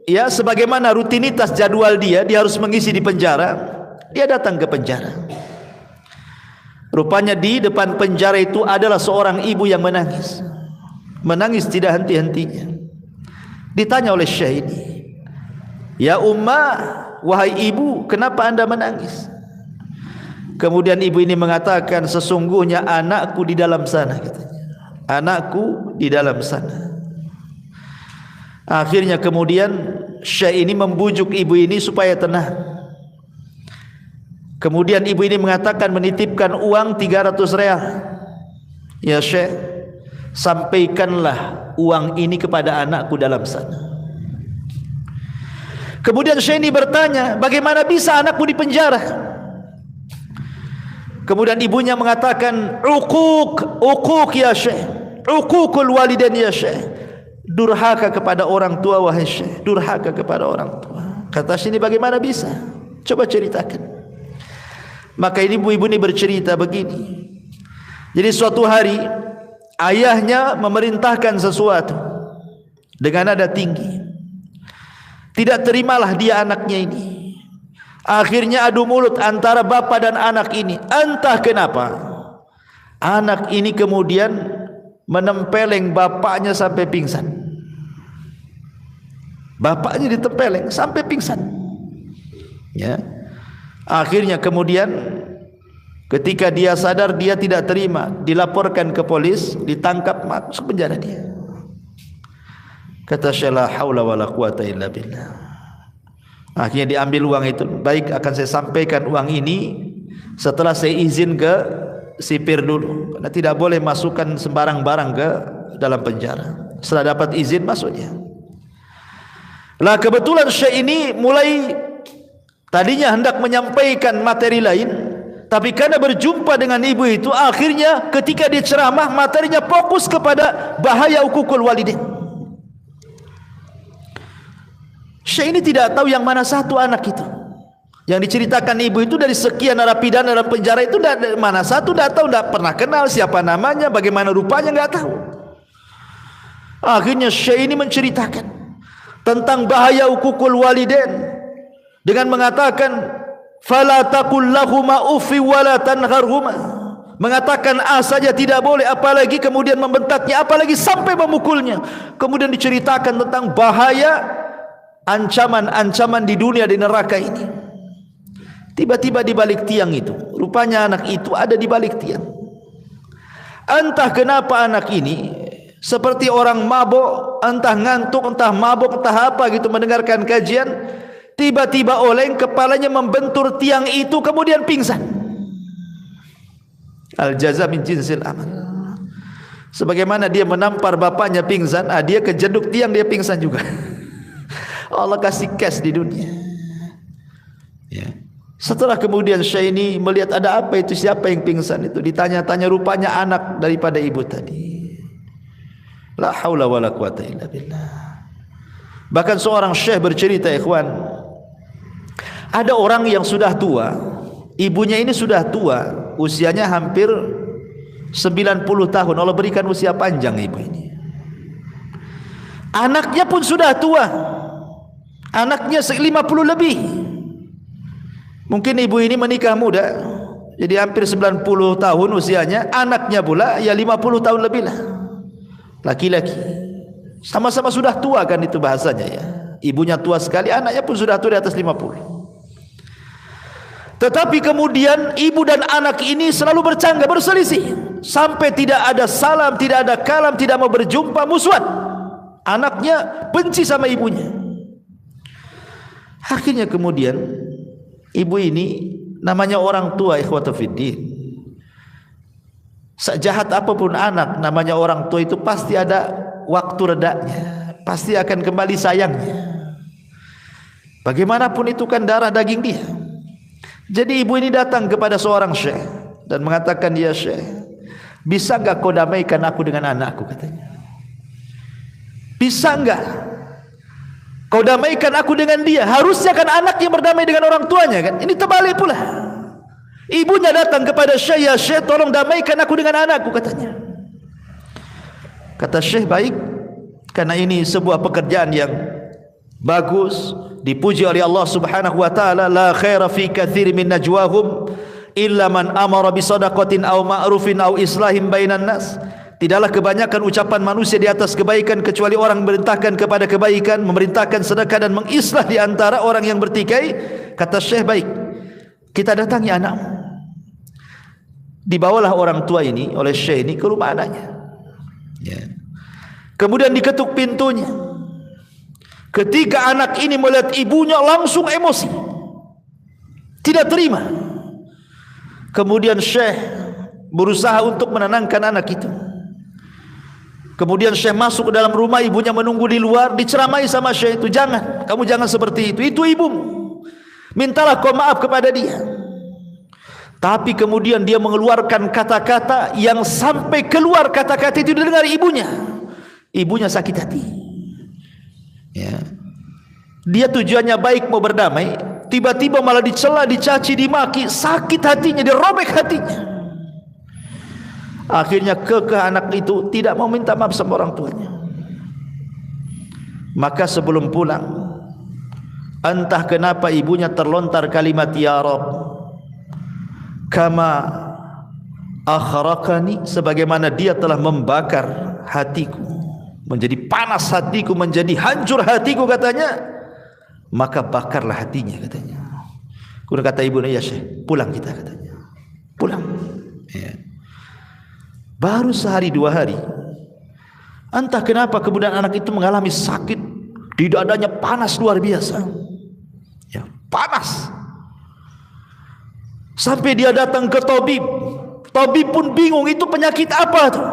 ya sebagaimana rutinitas jadwal dia harus mengisi di penjara. Dia datang ke penjara. Rupanya di depan penjara itu adalah seorang ibu yang menangis. Menangis tidak henti-hentinya. Ditanya oleh syekh ini, "Ya ummah, wahai ibu, kenapa anda menangis?" Kemudian ibu ini mengatakan, "Sesungguhnya anakku di dalam sana," katanya. "Anakku di dalam sana." Akhirnya kemudian syekh ini membujuk ibu ini supaya tenang. Kemudian ibu ini mengatakan, menitipkan uang 300 real. "Ya syekh, sampaikanlah uang ini kepada anakku dalam sana." Kemudian syekh ini bertanya, "Bagaimana bisa anakku di penjara?" Kemudian ibunya mengatakan, "Uquq ya syekh, uququl walidain ya syekh." Durhaka kepada orang tua wahai syekh, durhaka kepada orang tua. Kata sini, bagaimana bisa? Coba ceritakan. Maka ini ibu-ibu ini bercerita begini. Jadi suatu hari ayahnya memerintahkan sesuatu dengan nada tinggi. Tidak terimalah dia anaknya ini. Akhirnya adu mulut antara bapa dan anak ini. Entah kenapa anak ini kemudian menempeleng bapaknya sampai pingsan. Bapaknya ditempeleng sampai pingsan. Ya. Akhirnya kemudian ketika dia sadar, dia tidak terima, dilaporkan ke polis, ditangkap, masuk penjara dia. Kata syekh, la haula wala quwata illa billah. Akhirnya diambil uang itu. Baik, akan saya sampaikan uang ini setelah saya izin ke sipir dulu, karena tidak boleh masukkan sembarang barang ke dalam penjara. Setelah dapat izin masuk dia. Lah kebetulan syekh ini mulai tadinya hendak menyampaikan materi lain, tapi karena berjumpa dengan ibu itu, akhirnya ketika dia ceramah materinya fokus kepada bahaya uququl walidain. Syekh ini tidak tahu yang mana satu anak itu. Yang diceritakan ibu itu dari sekian narapidana dalam penjara itu, mana satu tidak tahu, tidak pernah kenal siapa namanya, bagaimana rupanya, nggak tahu. Akhirnya syekh ini menceritakan tentang bahaya uququl walidain dengan mengatakan, fala taqul lahuma uffi wala tanharhuma. Mengatakan A saja tidak boleh, apalagi kemudian membentaknya, apalagi sampai memukulnya. Kemudian diceritakan tentang bahaya ancaman-ancaman di dunia, di neraka ini. Tiba-tiba di balik tiang itu, rupanya anak itu ada di balik tiang. Entah kenapa anak ini seperti orang mabuk, entah ngantuk, entah mabuk, entah apa gitu, mendengarkan kajian, tiba-tiba oleng, kepalanya membentur tiang itu, kemudian pingsan. Al-jaza min jinsil amal. Sebagaimana dia menampar bapaknya pingsan, dia kejeduk tiang, dia pingsan juga. Allah kasih cash di dunia. Ya. Setelah kemudian syekh ini melihat ada apa itu, siapa yang pingsan itu, ditanya-tanya, rupanya anak daripada ibu tadi. La haula wala quwata illa billah. Bahkan seorang syekh bercerita, ikhwan, ada orang yang sudah tua, ibunya ini sudah tua, usianya hampir 90 tahun. Allah berikan usia panjang ibu ini. Anaknya pun sudah tua, anaknya 50 lebih. Mungkin ibu ini menikah muda, jadi hampir 90 tahun usianya, anaknya pula ya 50 tahun lebih lah, laki-laki. Sama-sama sudah tua kan itu bahasanya ya. Ibunya tua sekali, anaknya pun sudah tua di atas 50. Tetapi kemudian ibu dan anak ini selalu bercanggah, berselisih, sampai tidak ada salam, tidak ada kalam, tidak mau berjumpa, musuhan. Anaknya benci sama ibunya. Akhirnya kemudian ibu ini, namanya orang tua, ikhwata fiddin, sejahat apapun anak, namanya orang tua itu pasti ada waktu redanya, pasti akan kembali sayangnya. Bagaimanapun itu kan darah daging dia. Jadi ibu ini datang kepada seorang syekh dan mengatakan, ya syekh, bisa enggak kau damaikan aku dengan anakku, katanya. Bisa enggak kau damaikan aku dengan dia? Harusnya kan anak yang berdamai dengan orang tuanya kan. Ini terbalik pula. Ibunya datang kepada syekh, ya syekh, tolong damaikan aku dengan anakku, katanya. Kata syekh, baik, karena ini sebuah pekerjaan yang bagus, dipuji oleh Allah Subhanahu wa taala. La khaira fi katsir min najwahum illa man amara bi shadaqatin aw ma'rufin aw islahin bainan nas. Tidaklah kebanyakan ucapan manusia di atas kebaikan kecuali orang memerintahkan kepada kebaikan, memerintahkan sedekah dan mengislah di antara orang yang bertikai. Kata syekh, baik, kita datangi anakmu. Dibawalah orang tua ini oleh syekh ini ke rumah anaknya, ya. Kemudian diketuk pintunya. Ketika anak ini melihat ibunya langsung emosi, tidak terima. Kemudian syekh berusaha untuk menenangkan anak itu. Kemudian syekh masuk ke dalam rumah, ibunya menunggu di luar, diceramai sama syekh itu, jangan, kamu jangan seperti itu ibumu, mintalah kau maaf kepada dia. Tapi kemudian dia mengeluarkan kata-kata yang sampai keluar kata-kata itu didengar ibunya. Ibunya sakit hati, ya. Dia tujuannya baik, mau berdamai, tiba-tiba malah dicela, dicaci, dimaki, sakit hatinya, dirobek hatinya. Akhirnya kekeh anak itu tidak mau minta maaf sama orang tuanya. Maka sebelum pulang, entah kenapa ibunya terlontar kalimat, ya Rabb, kama akhraqani, sebagaimana dia telah membakar hatiku, menjadi panas hatiku, menjadi hancur hatiku, katanya, maka bakarlah hatinya, katanya. Kemudian kata ibunya, ya syekh, pulang kita, katanya. Pulang, ya. Baru sehari dua hari, entah kenapa kemudian anak itu mengalami sakit di dadanya, panas luar biasa, ya, panas. Sampai dia datang ke tabib. Tabib pun bingung, itu penyakit apa tuh?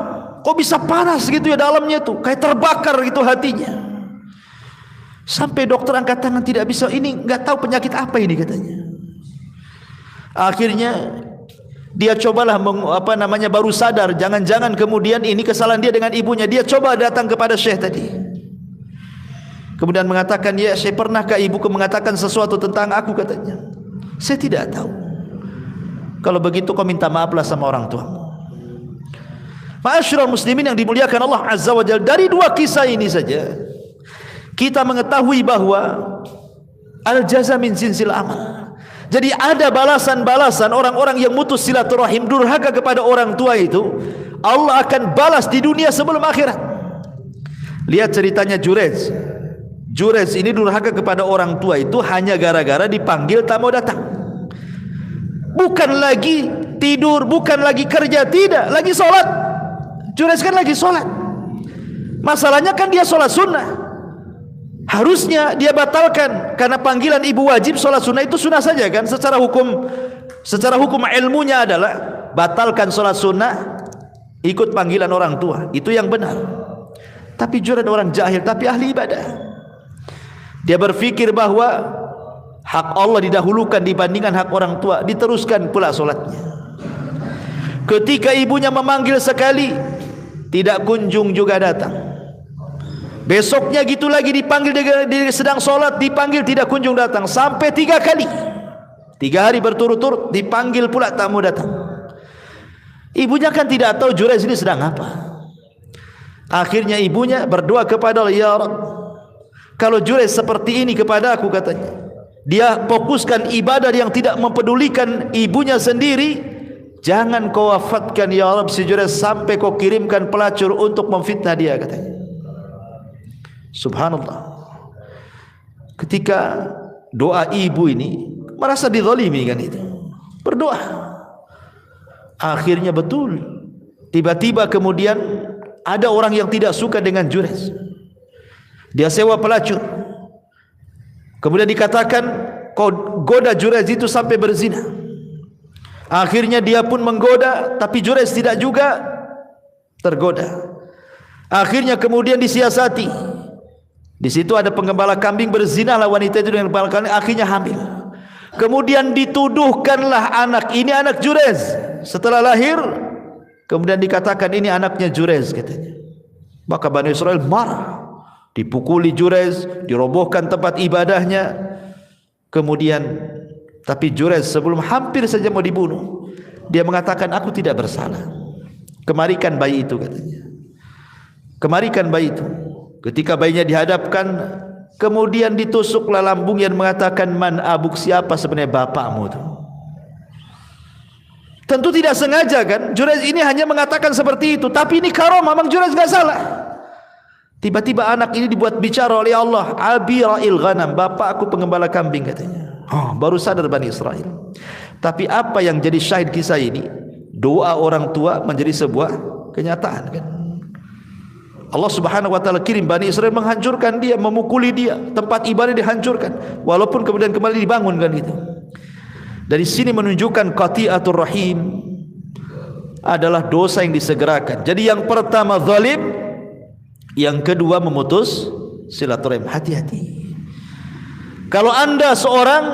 Kok bisa panas gitu ya dalamnya tuh, kayak terbakar gitu hatinya. Sampai dokter angkat tangan, tidak bisa, ini nggak tahu penyakit apa ini, katanya. Akhirnya dia cobalah baru sadar, jangan-jangan kemudian ini kesalahan dia dengan ibunya. Dia coba datang kepada syekh tadi. Kemudian mengatakan, ya syekh, pernahkah ibuku mengatakan sesuatu tentang aku, katanya. Saya tidak tahu. Kalau begitu kau minta maaflah sama orang tuamu. Ma'asyiral muslimin yang dimuliakan Allah Azza wa Jalla, dari dua kisah ini saja kita mengetahui bahwa al-jaza min jinsil amal. Jadi ada balasan-balasan orang-orang yang mutus silaturahim, durhaka kepada orang tua itu, Allah akan balas di dunia sebelum akhirat. Lihat ceritanya Jurez. Jurez ini durhaka kepada orang tua itu hanya gara-gara dipanggil tak mau datang. Bukan lagi tidur, bukan lagi kerja, tidak, lagi sholat. Jurez kan lagi sholat. Masalahnya kan dia sholat sunnah. Harusnya dia batalkan, karena panggilan ibu wajib, sholat sunnah itu sunnah saja kan. Secara hukum ilmunya adalah batalkan sholat sunnah, ikut panggilan orang tua, itu yang benar. Tapi Jurez orang jahil tapi ahli ibadah. Dia berpikir bahwa hak Allah didahulukan dibandingkan hak orang tua, diteruskan pula sholatnya. Ketika ibunya memanggil sekali, tidak kunjung juga datang. Besoknya gitu lagi, dipanggil, dia sedang sholat, dipanggil, tidak kunjung datang. Sampai 3 kali, 3 hari berturut-turut dipanggil pula, tak mau datang. Ibunya kan tidak tahu Jurez ini sedang apa. Akhirnya ibunya berdoa kepada Allah, ya Rabb, kalau Jurez seperti ini kepada aku, katanya, dia fokuskan ibadah yang tidak mempedulikan ibunya sendiri, jangan kau wafatkan ya Rabb si Jurez sampai kau kirimkan pelacur untuk memfitnah dia, katanya. Subhanallah. Ketika doa ibu ini merasa dizalimi kan itu. berdoa. Akhirnya betul, tiba-tiba kemudian ada orang yang tidak suka dengan Jurayj. Dia sewa pelacur. Kemudian dikatakan, kau goda Jurayj itu sampai berzina. Akhirnya dia pun menggoda, tapi Jurayj tidak juga tergoda. Akhirnya kemudian disiasati. Di situ ada penggembala kambing, berzinalah wanita itu dengan penggembala kambing, akhirnya hamil. Kemudian dituduhkanlah anak ini anak Jurayj. Setelah lahir, kemudian dikatakan ini anaknya Jurayj katanya. Maka Bani Israel marah, dipukuli Jurayj, dirobohkan tempat ibadahnya. Kemudian tapi Jurayj sebelum hampir saja mau dibunuh, dia mengatakan aku tidak bersalah. Kemarikan bayi itu katanya. Kemarikan bayi itu. Ketika bayinya dihadapkan, kemudian ditusuklah lambung yang mengatakan man abuk, siapa sebenarnya bapakmu itu. Tentu tidak sengaja kan, Jurayj ini hanya mengatakan seperti itu, tapi ini karomah, memang Jurayj tidak salah. Tiba-tiba anak ini dibuat bicara oleh Allah, abi ra'il ghanam, bapak aku pengembala kambing katanya. Baru sadar Bani Israel. Tapi apa yang jadi syahid kisah ini, doa orang tua menjadi sebuah kenyataan kan. Allah Subhanahu wa taala kirim Bani Israel menghancurkan dia, memukuli dia, tempat ibadah dihancurkan, walaupun kemudian kembali dibangunkan gitu. Dari sini menunjukkan qati'atur rahim adalah dosa yang disegerakan. Jadi yang pertama zalim, yang kedua memutus silaturahim. Hati-hati. Kalau anda seorang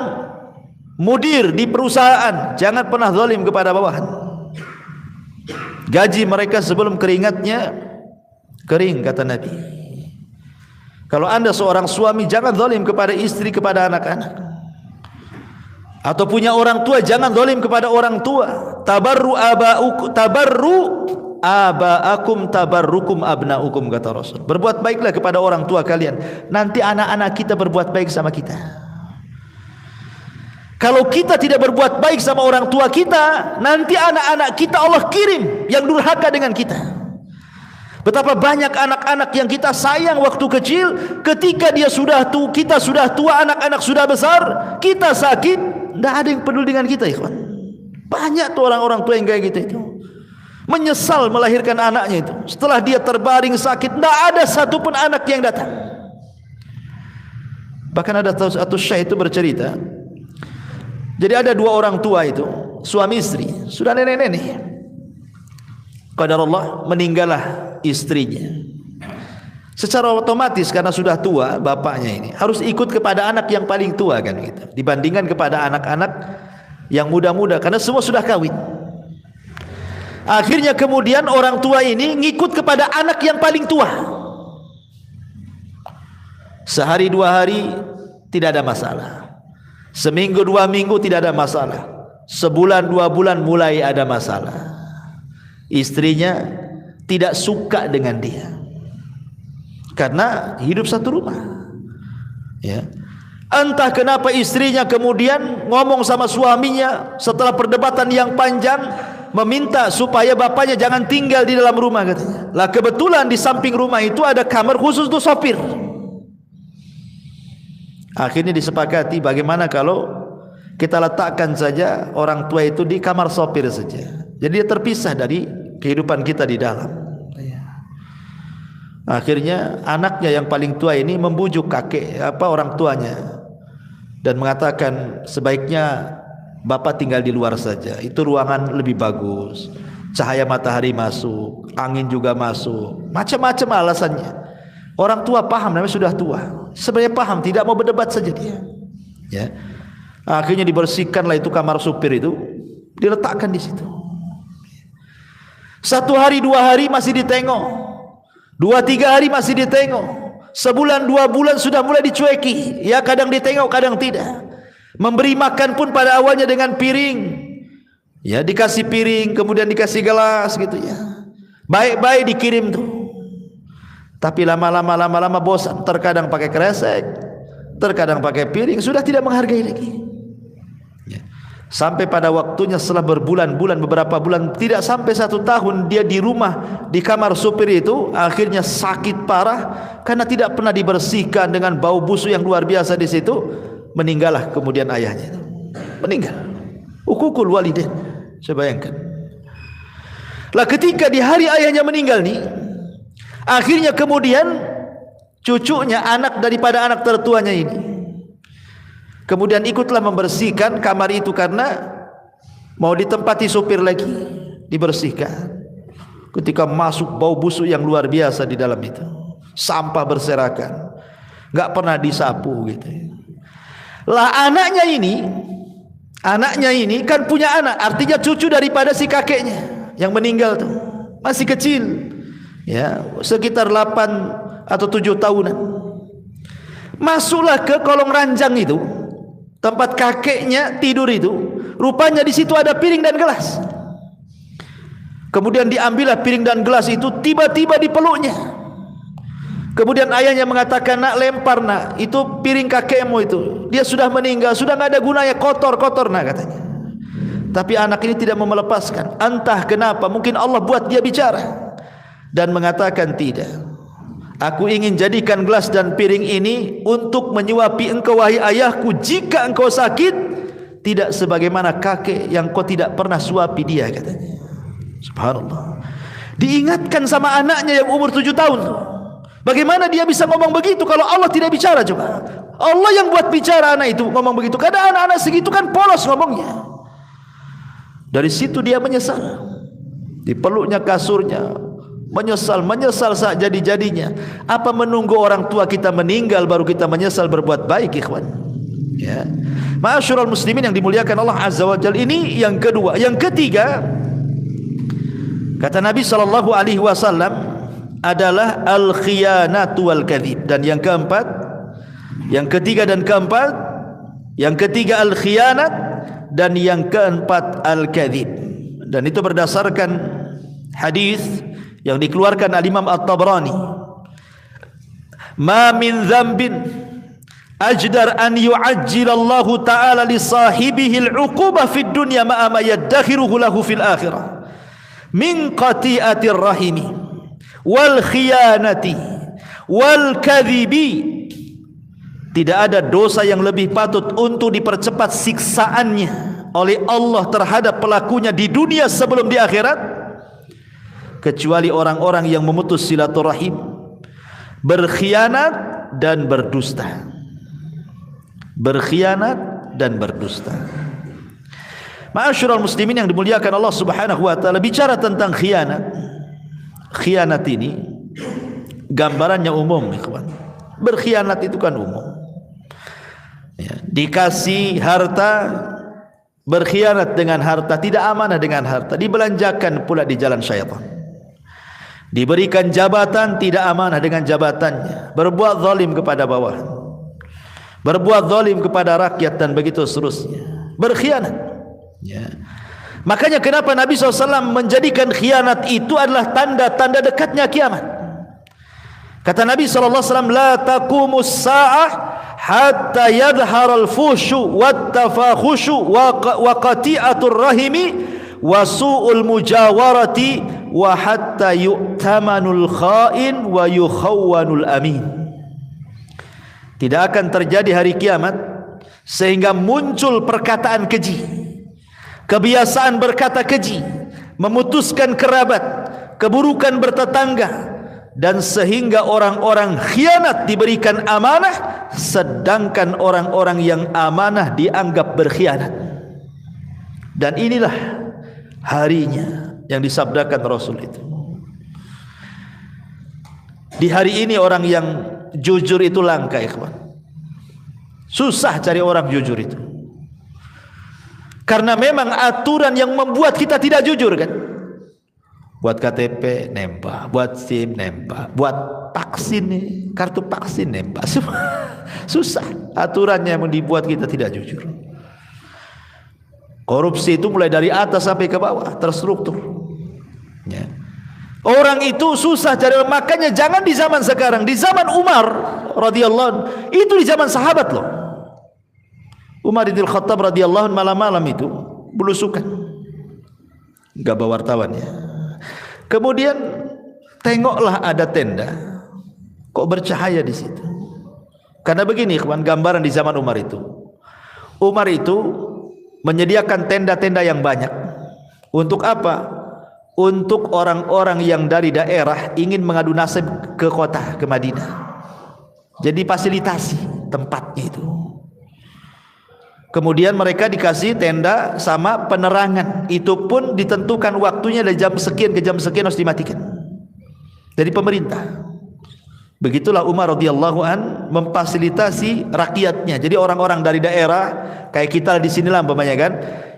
mudir di perusahaan, jangan pernah zalim kepada bawahan. Gaji mereka sebelum keringatnya kering, kata Nabi. Kalau anda seorang suami, jangan zalim kepada istri, kepada anak-anak. Atau punya orang tua, jangan zalim kepada orang tua. Tabarru aba'akum tabarrukum abna'ukum, kata Rasul. Berbuat baiklah kepada orang tua kalian, nanti anak-anak kita berbuat baik sama kita. Kalau kita tidak berbuat baik sama orang tua kita, nanti anak-anak kita Allah kirim yang durhaka dengan kita. Betapa banyak anak-anak yang kita sayang waktu kecil, ketika dia sudah tua, kita sudah tua, anak-anak sudah besar, kita sakit, tidak ada yang peduli dengan kita, ikhwan. Banyak tuh orang-orang tua yang kayak gitu itu. Menyesal melahirkan anaknya itu. Setelah dia terbaring sakit, tidak ada satupun anak yang datang. Bahkan ada satu syekh itu bercerita. Jadi ada dua orang tua itu, suami istri, sudah nenek-nenek. Qadarullah, meninggallah istrinya. Secara otomatis karena sudah tua bapaknya ini harus ikut kepada anak yang paling tua kan gitu, dibandingkan kepada anak-anak yang muda-muda karena semua sudah kawin. Akhirnya kemudian orang tua ini ngikut kepada anak yang paling tua. Sehari dua hari tidak ada masalah, seminggu dua minggu tidak ada masalah, sebulan dua bulan mulai ada masalah. Istrinya tidak suka dengan dia karena hidup satu rumah, ya. Entah kenapa istrinya kemudian ngomong sama suaminya setelah perdebatan yang panjang, meminta supaya bapaknya jangan tinggal di dalam rumah katanya. Lah kebetulan di samping rumah itu ada kamar khusus untuk sopir. Akhirnya disepakati bagaimana kalau kita letakkan saja orang tua itu di kamar sopir saja. Jadi dia terpisah dari kehidupan kita di dalam. Akhirnya anaknya yang paling tua ini membujuk orang tuanya dan mengatakan sebaiknya bapak tinggal di luar saja. Itu ruangan lebih bagus, cahaya matahari masuk, angin juga masuk, macam-macam alasannya. Orang tua paham, namanya sudah tua, sebenarnya paham, tidak mau berdebat saja dia. Ya. Akhirnya dibersihkanlah itu kamar supir itu, diletakkan di situ. Satu hari dua hari masih ditengok, dua tiga hari masih ditengok, sebulan dua bulan sudah mulai dicueki. Ya kadang ditengok kadang tidak. Memberi makan pun pada awalnya dengan piring, ya dikasih piring kemudian dikasih gelas gitu ya, baik-baik dikirim tuh. Tapi lama-lama bosan, terkadang pakai kresek, terkadang pakai piring, sudah tidak menghargai lagi. Ya. Sampai pada waktunya setelah berbulan-bulan, beberapa bulan, tidak sampai 1 tahun dia di rumah di kamar supir itu, akhirnya sakit parah karena tidak pernah dibersihkan dengan bau busuk yang luar biasa di situ. Meninggallah kemudian ayahnya itu. Meninggal. Uququl walidain. Saya bayangkan. Lah ketika di hari ayahnya meninggal nih, akhirnya kemudian cucunya, anak daripada anak tertuanya ini, kemudian ikutlah membersihkan kamar itu karena mau ditempati supir lagi, dibersihkan. Ketika masuk, bau busuk yang luar biasa di dalam itu, sampah berserakan, nggak pernah disapu gitu. Lah anaknya ini kan punya anak, artinya cucu daripada si kakeknya yang meninggal tuh, masih kecil, ya sekitar 8 atau 7 tahunan. Masuklah ke kolong ranjang itu, tempat kakeknya tidur itu. Rupanya di situ ada piring dan gelas. Kemudian diambillah piring dan gelas itu, tiba-tiba dipeluknya. Kemudian ayahnya mengatakan, nak lempar nak, itu piring kakekmu itu, dia sudah meninggal, sudah nggak ada gunanya, kotor nak katanya. Tapi anak ini tidak mau melepaskan. Entah kenapa, mungkin Allah buat dia bicara dan mengatakan, tidak, aku ingin jadikan gelas dan piring ini untuk menyuapi engkau wahai ayahku jika engkau sakit, tidak sebagaimana kakek yang kau tidak pernah suapi dia, katanya. Subhanallah. Diingatkan sama anaknya yang umur 7 tahun. Bagaimana dia bisa ngomong begitu kalau Allah tidak bicara? Coba Allah yang buat bicara anak itu ngomong begitu. Kadang anak-anak segitu kan polos ngomongnya. Dari situ dia menyesal, dipeluknya kasurnya, menyesal saat jadi-jadinya. Apa menunggu orang tua kita meninggal baru kita menyesal berbuat baik, ikhwan? Ya, ma'asyiral muslimin yang dimuliakan Allah Azza wa Jalla. Ini yang kedua. Yang ketiga, kata Nabi sallallahu alaihi wasallam, adalah al-khiyanatu wal kadhib. Dan yang keempat, yang ketiga dan keempat, yang ketiga al-khiyanat dan yang keempat al-kadhib. Dan itu berdasarkan hadis yang dikeluarkan al-Imam At-Tabrani. Ma min dzambin ajdar an yu'ajjilallahu ta'ala li sahibihi al-'uqubah fid dunya ma'a ma yaddakhiruhu lahu fil akhirah min qati'atir rahimi wal khiyanati wal kadhibi. Tidak ada dosa yang lebih patut untuk dipercepat siksaannya oleh Allah terhadap pelakunya di dunia sebelum di akhirat, kecuali orang-orang yang memutus silaturahim, berkhianat dan berdusta. Berkhianat dan berdusta. Ma'asyiral muslimin yang dimuliakan Allah Subhanahu wa taala, bicara tentang khianat. Khianat ini gambarannya umum, ikhwan. Berkhianat itu kan umum. Ya, dikasih harta, berkhianat dengan harta, tidak amanah dengan harta, dibelanjakan pula di jalan syaitan. Diberikan jabatan, tidak amanah dengan jabatannya, berbuat zalim kepada bawahan, berbuat zalim kepada rakyat, dan begitu seterusnya. Berkhianat. Ya. Makanya kenapa Nabi SAW menjadikan khianat itu adalah tanda-tanda dekatnya kiamat. Kata Nabi SAW, la taqumus sa'ah hatta yadhharal fushu wattafakhushu wa qati'atur rahimi wa su'ul mujawarati wa hatta yu'tamanul kha'in wa yukhawwanul amin. Tidak akan terjadi hari kiamat sehingga muncul perkataan keji, kebiasaan berkata keji, memutuskan kerabat, keburukan bertetangga, dan sehingga orang-orang khianat diberikan amanah, sedangkan orang-orang yang amanah dianggap berkhianat. Dan inilah harinya yang disabdakan Rasul itu. Di hari ini orang yang jujur itu langka, ikhwan. Susah cari orang jujur itu. Karena memang aturan yang membuat kita tidak jujur, kan? Buat KTP nembak, buat SIM nembak, buat vaksin nih, kartu vaksin nembak. Susah aturannya yang dibuat kita tidak jujur. Korupsi itu mulai dari atas sampai ke bawah, terstruktur. Ya. Orang itu susah cari, makanya jangan di zaman sekarang, di zaman Umar radhiyallahu anhu, itu di zaman sahabat loh. Umar bin Khattab radhiyallahu anhu malam-malam itu belusukan, enggak bawa wartawan ya. Kemudian tengoklah ada tenda, kok bercahaya di situ. Karena begini, ikhwan, gambaran di zaman Umar itu. Umar itu menyediakan tenda-tenda yang banyak. Untuk apa? Untuk orang-orang yang dari daerah ingin mengadu nasib ke kota, ke Madinah. Jadi fasilitasi tempatnya itu. Kemudian mereka dikasih tenda sama penerangan. Itu pun ditentukan waktunya dari jam sekian ke jam sekian harus dimatikan dari pemerintah. Begitulah Umar radhiyallahu an memfasilitasi rakyatnya. Jadi orang-orang dari daerah kayak kita di sinilah umpamanya kan,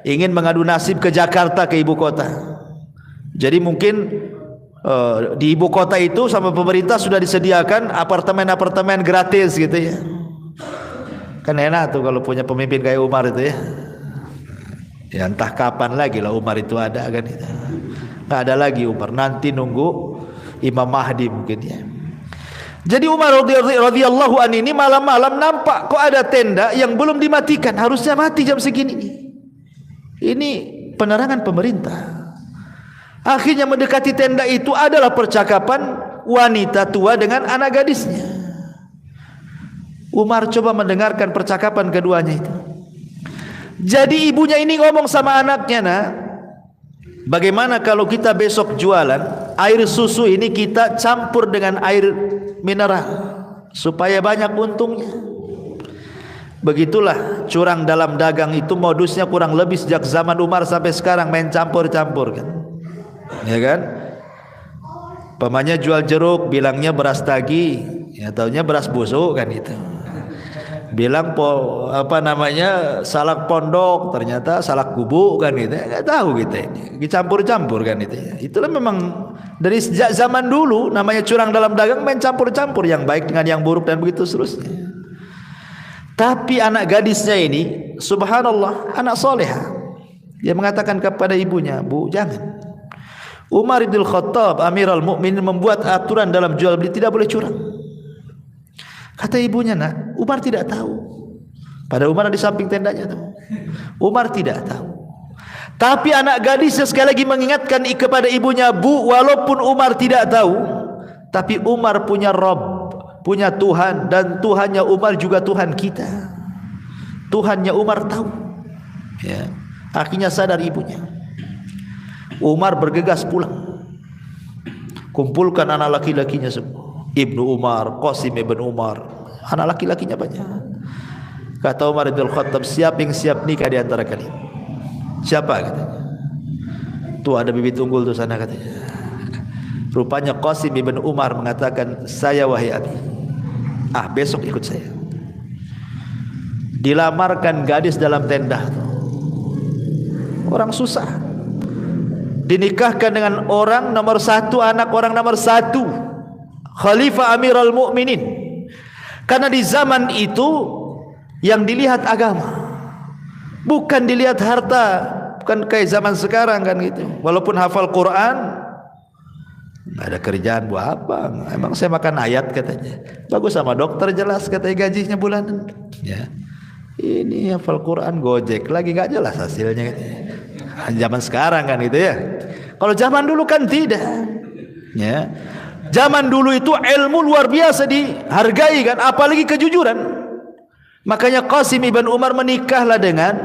ingin mengadu nasib ke Jakarta, ke ibu kota. Jadi mungkin di ibu kota itu sama pemerintah sudah disediakan apartemen-apartemen gratis gitu ya. Kan enak tuh kalau punya pemimpin kayak Umar itu ya. Ya entah kapan lagi lah Umar itu ada kan itu. Nggak ada lagi Umar, nanti nunggu Imam Mahdi mungkin ya. Jadi Umar radhiyallahu anhu ini malam-malam nampak kok ada tenda yang belum dimatikan, harusnya mati jam segini. Ini penerangan pemerintah. Akhirnya mendekati tenda itu adalah percakapan wanita tua dengan anak gadisnya. Umar coba mendengarkan percakapan keduanya itu. Jadi ibunya ini ngomong sama anaknya, "Nak, bagaimana kalau kita besok jualan air susu ini kita campur dengan air mineral supaya banyak untungnya?" Begitulah curang dalam dagang itu modusnya kurang lebih sejak zaman Umar sampai sekarang, main campur-campur kan. Ya kan? Pemanya jual jeruk bilangnya beras tagi, ya taunya beras busuk kan itu. Bilang salak pondok, ternyata salak kubu kan gitu. Enggak tahu kita ini. Dicampur-campur kan itu. Itulah memang dari sejak zaman dulu namanya curang dalam dagang, main campur-campur yang baik dengan yang buruk dan begitu seterusnya. Tapi anak gadisnya ini subhanallah anak soleha. Dia mengatakan kepada ibunya, "Bu, jangan. Umar bin Khattab Amirul Mukminin membuat aturan dalam jual beli tidak boleh curang." Kata ibunya, "Nak, Umar tidak tahu." Pada Umar di samping tendanya tuh. Umar tidak tahu. Tapi anak gadisnya sekali lagi mengingatkan kepada ibunya, "Bu, walaupun Umar tidak tahu, tapi Umar punya Rabb, punya Tuhan, dan Tuhannya Umar juga Tuhan kita. Tuhannya Umar tahu." Ya. Akhirnya sadar ibunya. Umar bergegas pulang. Kumpulkan anak laki-lakinya semua. Ibnu Umar, Qasim ibn Umar, anak laki-lakinya banyak. Kata Umar bin Khattab, "Siapa yang siap nikah di antara kalian?" "Siapa?" katanya. "Tuh ada bibit unggul tuh sana," katanya. Rupanya Qasim ibn Umar mengatakan, "Saya wahai abi. Besok ikut saya." Dilamarkan gadis dalam tenda. Orang susah. Dinikahkan dengan orang nomor satu, anak orang nomor satu, Khalifah Amirul Mukminin. Karena di zaman itu yang dilihat agama, bukan dilihat harta, bukan kayak zaman sekarang kan gitu. Walaupun hafal Quran, nggak ada kerjaan buat apa? Emang saya makan ayat katanya. Bagus sama dokter jelas katanya gajinya bulanan. Ya, ini hafal Quran gojek lagi nggak jelas hasilnya. Zaman sekarang kan gitu ya. Kalau zaman dulu kan tidak. Ya. Zaman dulu itu ilmu luar biasa dihargai kan, apalagi kejujuran. Makanya Qasim ibn Umar menikahlah dengan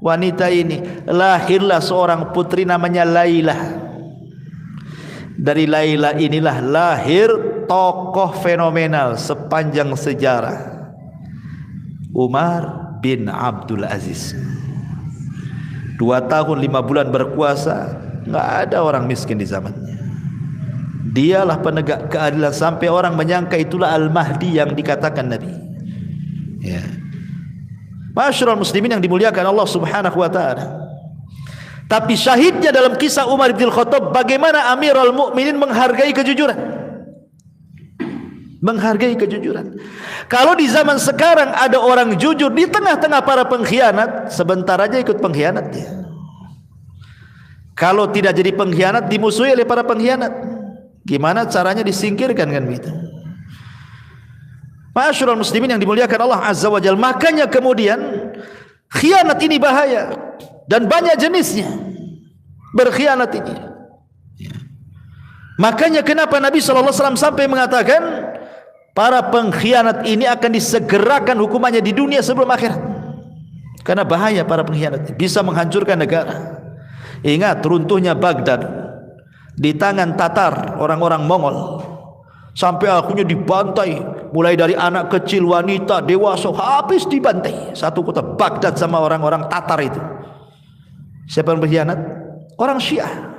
wanita ini. Lahirlah seorang putri namanya Lailah. Dari Lailah inilah lahir tokoh fenomenal sepanjang sejarah, Umar bin Abdul Aziz. 2 tahun 5 bulan berkuasa, nggak ada orang miskin di zamannya. Dialah penegak keadilan sampai orang menyangka itulah Al-Mahdi yang dikatakan Nabi. Ya. Masyarul muslimin yang dimuliakan Allah Subhanahu wa taala. Tapi syahidnya dalam kisah Umar bin Khattab bagaimana Amirul Mukminin menghargai kejujuran. Menghargai kejujuran. Kalau di zaman sekarang ada orang jujur di tengah-tengah para pengkhianat, sebentar aja ikut pengkhianat dia. Kalau tidak jadi pengkhianat, dimusuhi oleh para pengkhianat. Gimana caranya disingkirkan kan begitu. Masyarul muslimin yang dimuliakan Allah Azza wa Jalla. Makanya kemudian khianat ini bahaya dan banyak jenisnya. Berkhianat ini. Makanya kenapa Nabi SAW sampai mengatakan para pengkhianat ini akan disegerakan hukumannya di dunia sebelum akhirat. Karena bahaya para pengkhianat, bisa menghancurkan negara. Ingat runtuhnya Baghdad di tangan Tatar, orang-orang Mongol, sampai akhirnya dibantai, mulai dari anak kecil, wanita, dewasa, habis dibantai satu kota Baghdad sama orang-orang Tatar itu. Siapa yang berkhianat? Orang Syiah.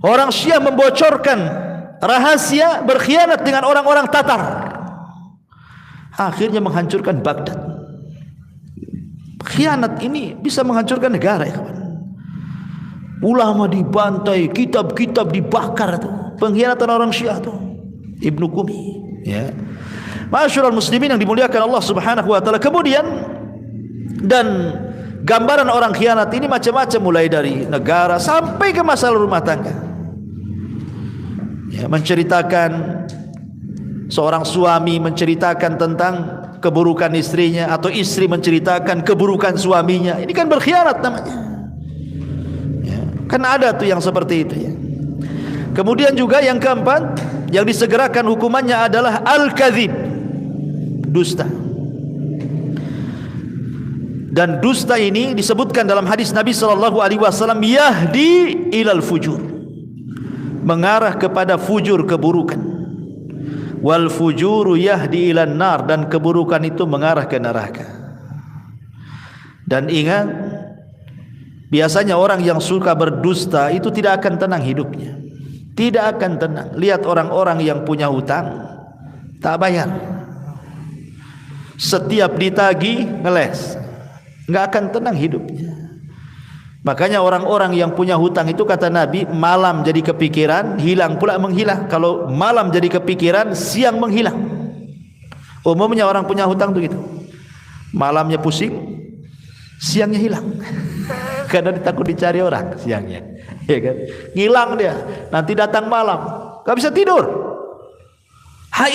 Orang Syiah membocorkan rahasia, berkhianat dengan orang-orang Tatar, akhirnya menghancurkan Baghdad. Khianat ini bisa menghancurkan negara, ya kawan. Ulama dibantai, kitab-kitab dibakar itu. Pengkhianatan orang Syiah itu. Ibnu Qumi, ya. Ma'asyiral muslimin yang dimuliakan Allah Subhanahu wa taala. Kemudian, dan gambaran orang khianat ini macam-macam, mulai dari negara sampai ke masalah rumah tangga. Ya, menceritakan seorang suami menceritakan tentang keburukan istrinya, atau istri menceritakan keburukan suaminya. Ini kan berkhianat namanya, ya, kan ada tuh yang seperti itu, ya. Kemudian juga yang keempat, yang disegerakan hukumannya adalah al-kadzib, dusta. Dan dusta ini disebutkan dalam hadis Nabi SAW, yahdi ilal fujur, mengarah kepada fujur, keburukan. Wal fujuru yahdi ilan nar, dan keburukan itu mengarah ke neraka. Dan ingat, biasanya orang yang suka berdusta itu tidak akan tenang hidupnya, tidak akan tenang. Lihat orang-orang yang punya hutang tak bayar, setiap ditagih ngeles, nggak akan tenang hidupnya. Makanya orang-orang yang punya hutang itu, kata Nabi, malam jadi kepikiran, hilang pula menghilang. Kalau malam jadi kepikiran, siang menghilang. Umumnya orang punya hutang itu gitu, malamnya pusing, siangnya hilang. Karena takut dicari orang siangnya, ya kan? Ngilang dia, nanti datang malam, gak bisa tidur.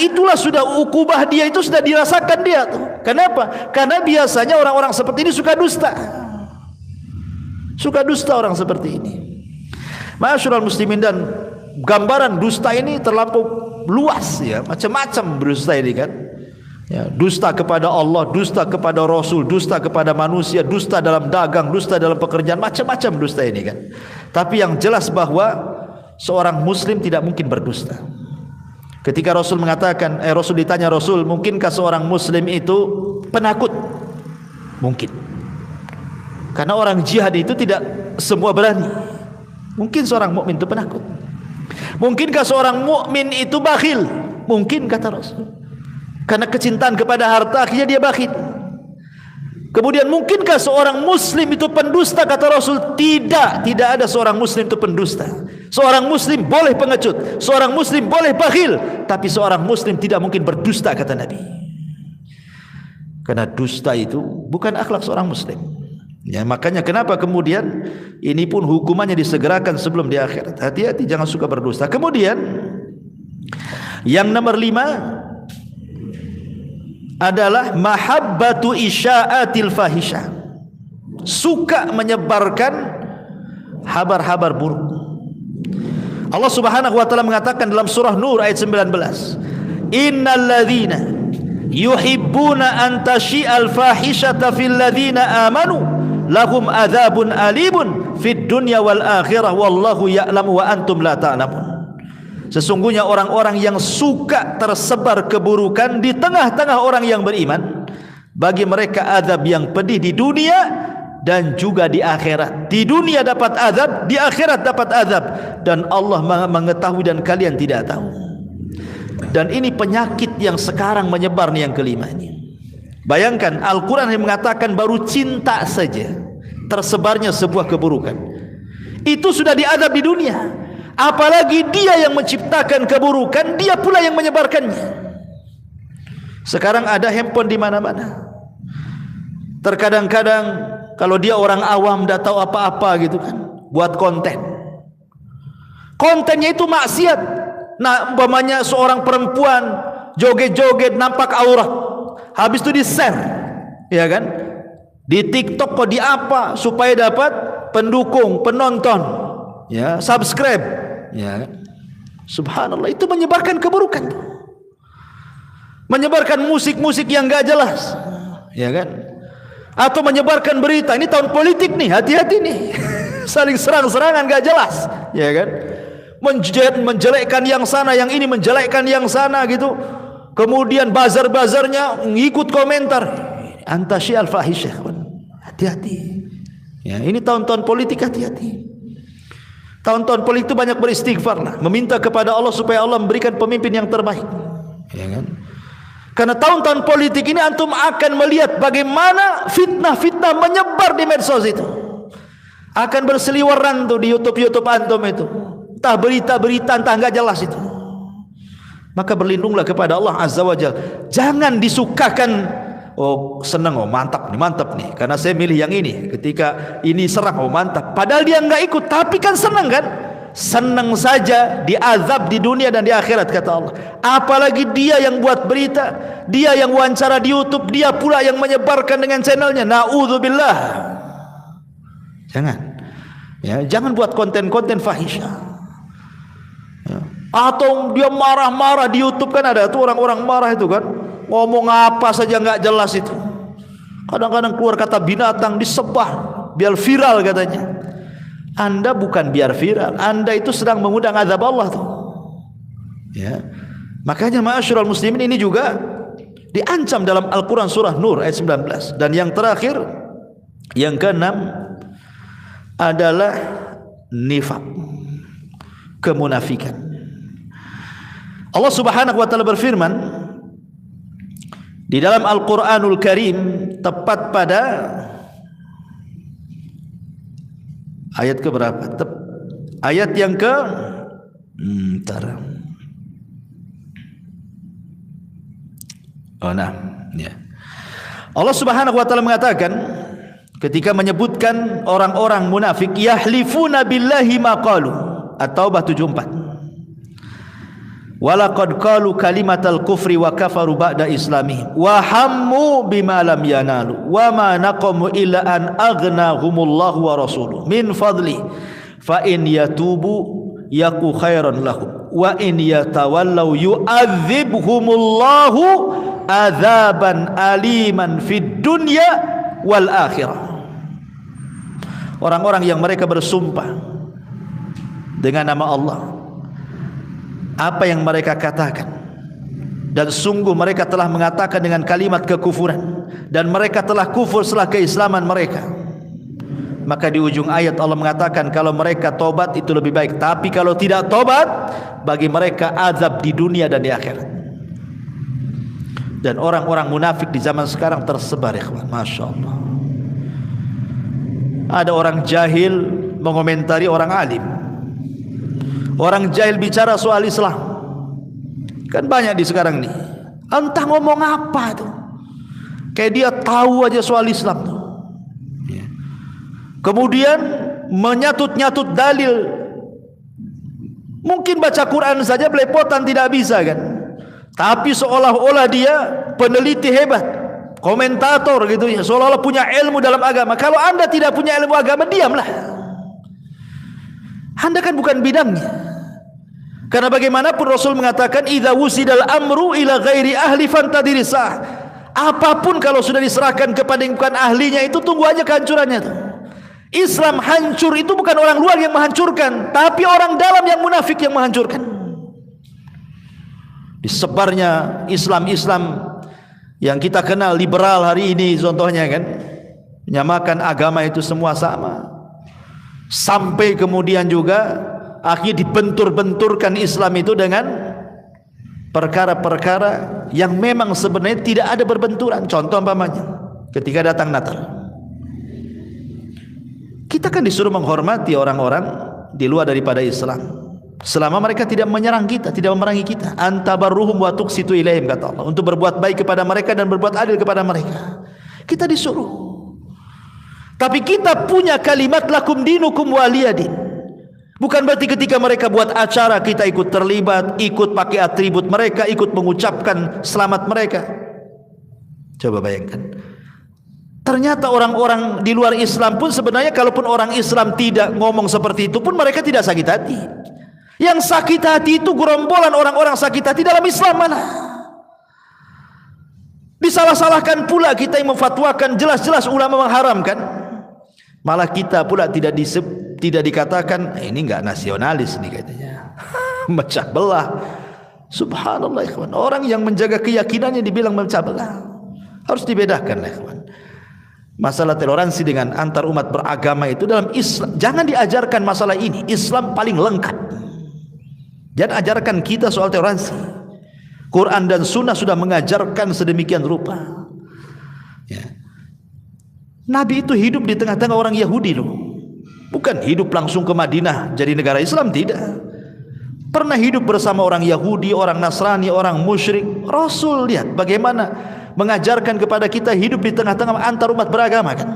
Itulah sudah ukubah dia, itu sudah dirasakan dia tuh. Kenapa? Karena biasanya orang-orang seperti ini suka dusta. Suka dusta orang seperti ini. Ma'asyiral muslimin, dan gambaran dusta ini terlampau luas, ya, macam-macam dusta ini kan. Ya, dusta kepada Allah, dusta kepada Rasul, dusta kepada manusia, dusta dalam dagang, dusta dalam pekerjaan, macam-macam dusta ini kan. Tapi yang jelas bahwa seorang muslim tidak mungkin berdusta. Ketika Rasul mengatakan, Rasul ditanya, Rasul, mungkinkah seorang muslim itu penakut? Mungkin. Karena orang jihad itu tidak semua berani. Mungkin seorang mukmin itu penakut. Mungkinkah seorang mukmin itu bakhil? Mungkin, kata Rasul. Karena kecintaan kepada harta akhirnya dia bakhil. Kemudian mungkinkah seorang muslim itu pendusta? Kata Rasul, tidak ada seorang muslim itu pendusta. Seorang muslim boleh pengecut, seorang muslim boleh bakhil, tapi seorang muslim tidak mungkin berdusta, kata Nabi. Karena dusta itu bukan akhlak seorang muslim. Ya, makanya kenapa kemudian ini pun hukumannya disegerakan sebelum di akhirat. Hati-hati, jangan suka berdusta. Kemudian yang nomor 5 adalah mahabbatu isya'atil fahisha, suka menyebarkan habar-habar buruk. Allah Subhanahu wa taala mengatakan dalam surah Nur ayat 19, innalladzina yuhibbuna an tashi'al fahishata fil ladzina amanu lahum adzabun alimun fid dunya wal akhirah wallahu ya'lamu wa antum la ta'lamun. Sesungguhnya orang-orang yang suka tersebar keburukan di tengah-tengah orang yang beriman, bagi mereka azab yang pedih di dunia dan juga di akhirat. Di dunia dapat azab, di akhirat dapat azab, dan Allah mengetahui dan kalian tidak tahu. Dan ini penyakit yang sekarang menyebar nih, yang kelima ini. Bayangkan, Al-Quran yang mengatakan baru cinta saja tersebarnya sebuah keburukan, itu sudah diazab di dunia. Apalagi dia yang menciptakan keburukan, dia pula yang menyebarkannya. Sekarang ada handphone di mana-mana. Terkadang-kadang kalau dia orang awam, tidak tahu apa-apa gitu kan, buat konten. Kontennya itu maksiat. Nah, umpamanya seorang perempuan joget-joget nampak aurat, habis itu di-share, ya kan? Di TikTok kok di apa supaya dapat pendukung, penonton, ya, subscribe, ya. Subhanallah, itu menyebarkan keburukan. Menyebarkan musik-musik yang enggak jelas, ya kan? atau menyebarkan berita. Ini tahun politik nih, hati-hati nih. Saling serang-serangan gak jelas, ya kan? Menjelekkan yang sana, yang ini menjelekkan yang sana gitu. Kemudian bazar-bazarnya ngikut komentar. Anta syi'al fahisyah. Hati-hati. Ya, ini tahun-tahun politik, hati-hati. Tahun-tahun politik itu banyak beristighfar lah, meminta kepada Allah supaya Allah memberikan pemimpin yang terbaik. Ya kan? Karena tahun-tahun politik ini antum akan melihat bagaimana fitnah-fitnah menyebar di medsos itu. Akan berseliweran tuh di YouTube antum itu. Entah berita-berita entah enggak jelas itu. Maka berlindunglah kepada Allah Azza wa Jalla. Jangan disukakan, oh senang, oh mantap nih karena saya milih yang ini. Ketika ini serang, oh mantap. Padahal dia enggak ikut, tapi kan senang kan? Senang saja diazab di dunia dan di akhirat kata Allah. Apalagi dia yang buat berita, dia yang wawancara di YouTube, dia pula yang menyebarkan dengan channelnya. Na'udzubillah. Jangan. Ya, jangan buat konten-konten fahisyah. Ya. Atau dia marah-marah di YouTube, kan ada tuh orang-orang marah itu kan, ngomong apa saja nggak jelas itu. Kadang-kadang keluar kata binatang disebar biar viral katanya. Anda bukan biar viral, Anda itu sedang mengundang azab Allah tuh. Ya. Makanya ma'asyiral muslimin ini juga diancam dalam Al-Qur'an surah Nur ayat 19. Dan yang terakhir, yang keenam adalah nifaq, kemunafikan. Allah Subhanahu wa taala berfirman di dalam Al-Qur'anul Karim, tepat pada ayat ke berapa? Ayat yang ke ya. Allah Subhanahu wa taala mengatakan ketika menyebutkan orang-orang munafik, yahlifuna billahi ma qalu. At-Taubah 74. Walaqad qalu kalimatal kufri wa kafaru ba'da islamihim wa hammu bima lam yanalu wa ma naqamu illa an aghnahumullahu wa rasuluhu min fadli fa in yatubu yaku khairan lahum wa in yatawallaw yu'adzibhumullahu adzaban aliman fid dunya wal akhirah. Orang-orang yang mereka bersumpah dengan nama Allah, apa yang mereka katakan, dan sungguh mereka telah mengatakan dengan kalimat kekufuran, dan mereka telah kufur setelah keislaman mereka, maka di ujung ayat Allah mengatakan kalau mereka tobat itu lebih baik, tapi kalau tidak tobat bagi mereka azab di dunia dan di akhirat. Dan orang-orang munafik di zaman sekarang tersebar, ikhwan, Masya Allah. Ada orang jahil mengomentari orang alim, orang jahil bicara soal Islam. Kan banyak di sekarang nih, entah ngomong apa tuh, kayak dia tahu aja soal Islam tuh. Kemudian menyatut-nyatut dalil. Mungkin baca Quran saja belepotan tidak bisa kan, tapi seolah-olah dia peneliti hebat, komentator gitu ya, seolah-olah punya ilmu dalam agama. Kalau anda tidak punya ilmu agama, diamlah. Anda kan bukan bidangnya. Karena bagaimanapun Rasul mengatakan idza wusidal amru ila ghairi ahli fantadirisah. Apapun kalau sudah diserahkan kepada yang bukan ahlinya, itu tunggu aja kehancurannya tuh. Islam hancur itu bukan orang luar yang menghancurkan, tapi orang dalam yang munafik yang menghancurkan. Disebarnya Islam-Islam yang kita kenal liberal hari ini contohnya kan, menyamakan agama itu semua sama. Sampai kemudian juga akhirnya dibentur-benturkan Islam itu dengan perkara-perkara yang memang sebenarnya tidak ada berbenturan. Contoh umpamanya ketika datang Natal, kita kan disuruh menghormati orang-orang di luar daripada Islam selama mereka tidak menyerang kita, tidak memerangi kita. Antabarruhum wa tuqsitu ilaihim, kata Allah, untuk berbuat baik kepada mereka dan berbuat adil kepada mereka. Kita disuruh. Tapi kita punya kalimat lakum dinukum waliyadin. Bukan berarti ketika mereka buat acara kita ikut terlibat, ikut pakai atribut mereka, ikut mengucapkan selamat mereka. Coba bayangkan, ternyata orang-orang di luar Islam pun sebenarnya, kalaupun orang Islam tidak ngomong seperti itu pun mereka tidak sakit hati. Yang sakit hati itu gerombolan orang-orang sakit hati dalam Islam mana? Disalah-salahkan pula kita yang memfatwakan jelas-jelas ulama mengharamkan. Malah kita pula tidak dikatakan ini enggak nasionalis nih katanya. Mecah belah. Subhanallah ikhwan. Orang yang menjaga keyakinannya dibilang mecah belah. Harus dibedakan ikhwan. Masalah toleransi dengan antar umat beragama itu dalam Islam jangan diajarkan masalah ini. Islam paling lengkap. Jangan ajarkan kita soal toleransi. Quran dan Sunnah sudah mengajarkan sedemikian rupa. Ya. Nabi itu hidup di tengah-tengah orang Yahudi loh. Bukan hidup langsung ke Madinah jadi negara Islam, tidak. Pernah hidup bersama orang Yahudi, orang Nasrani, orang musyrik. Rasul lihat bagaimana mengajarkan kepada kita hidup di tengah-tengah antar umat beragama kan.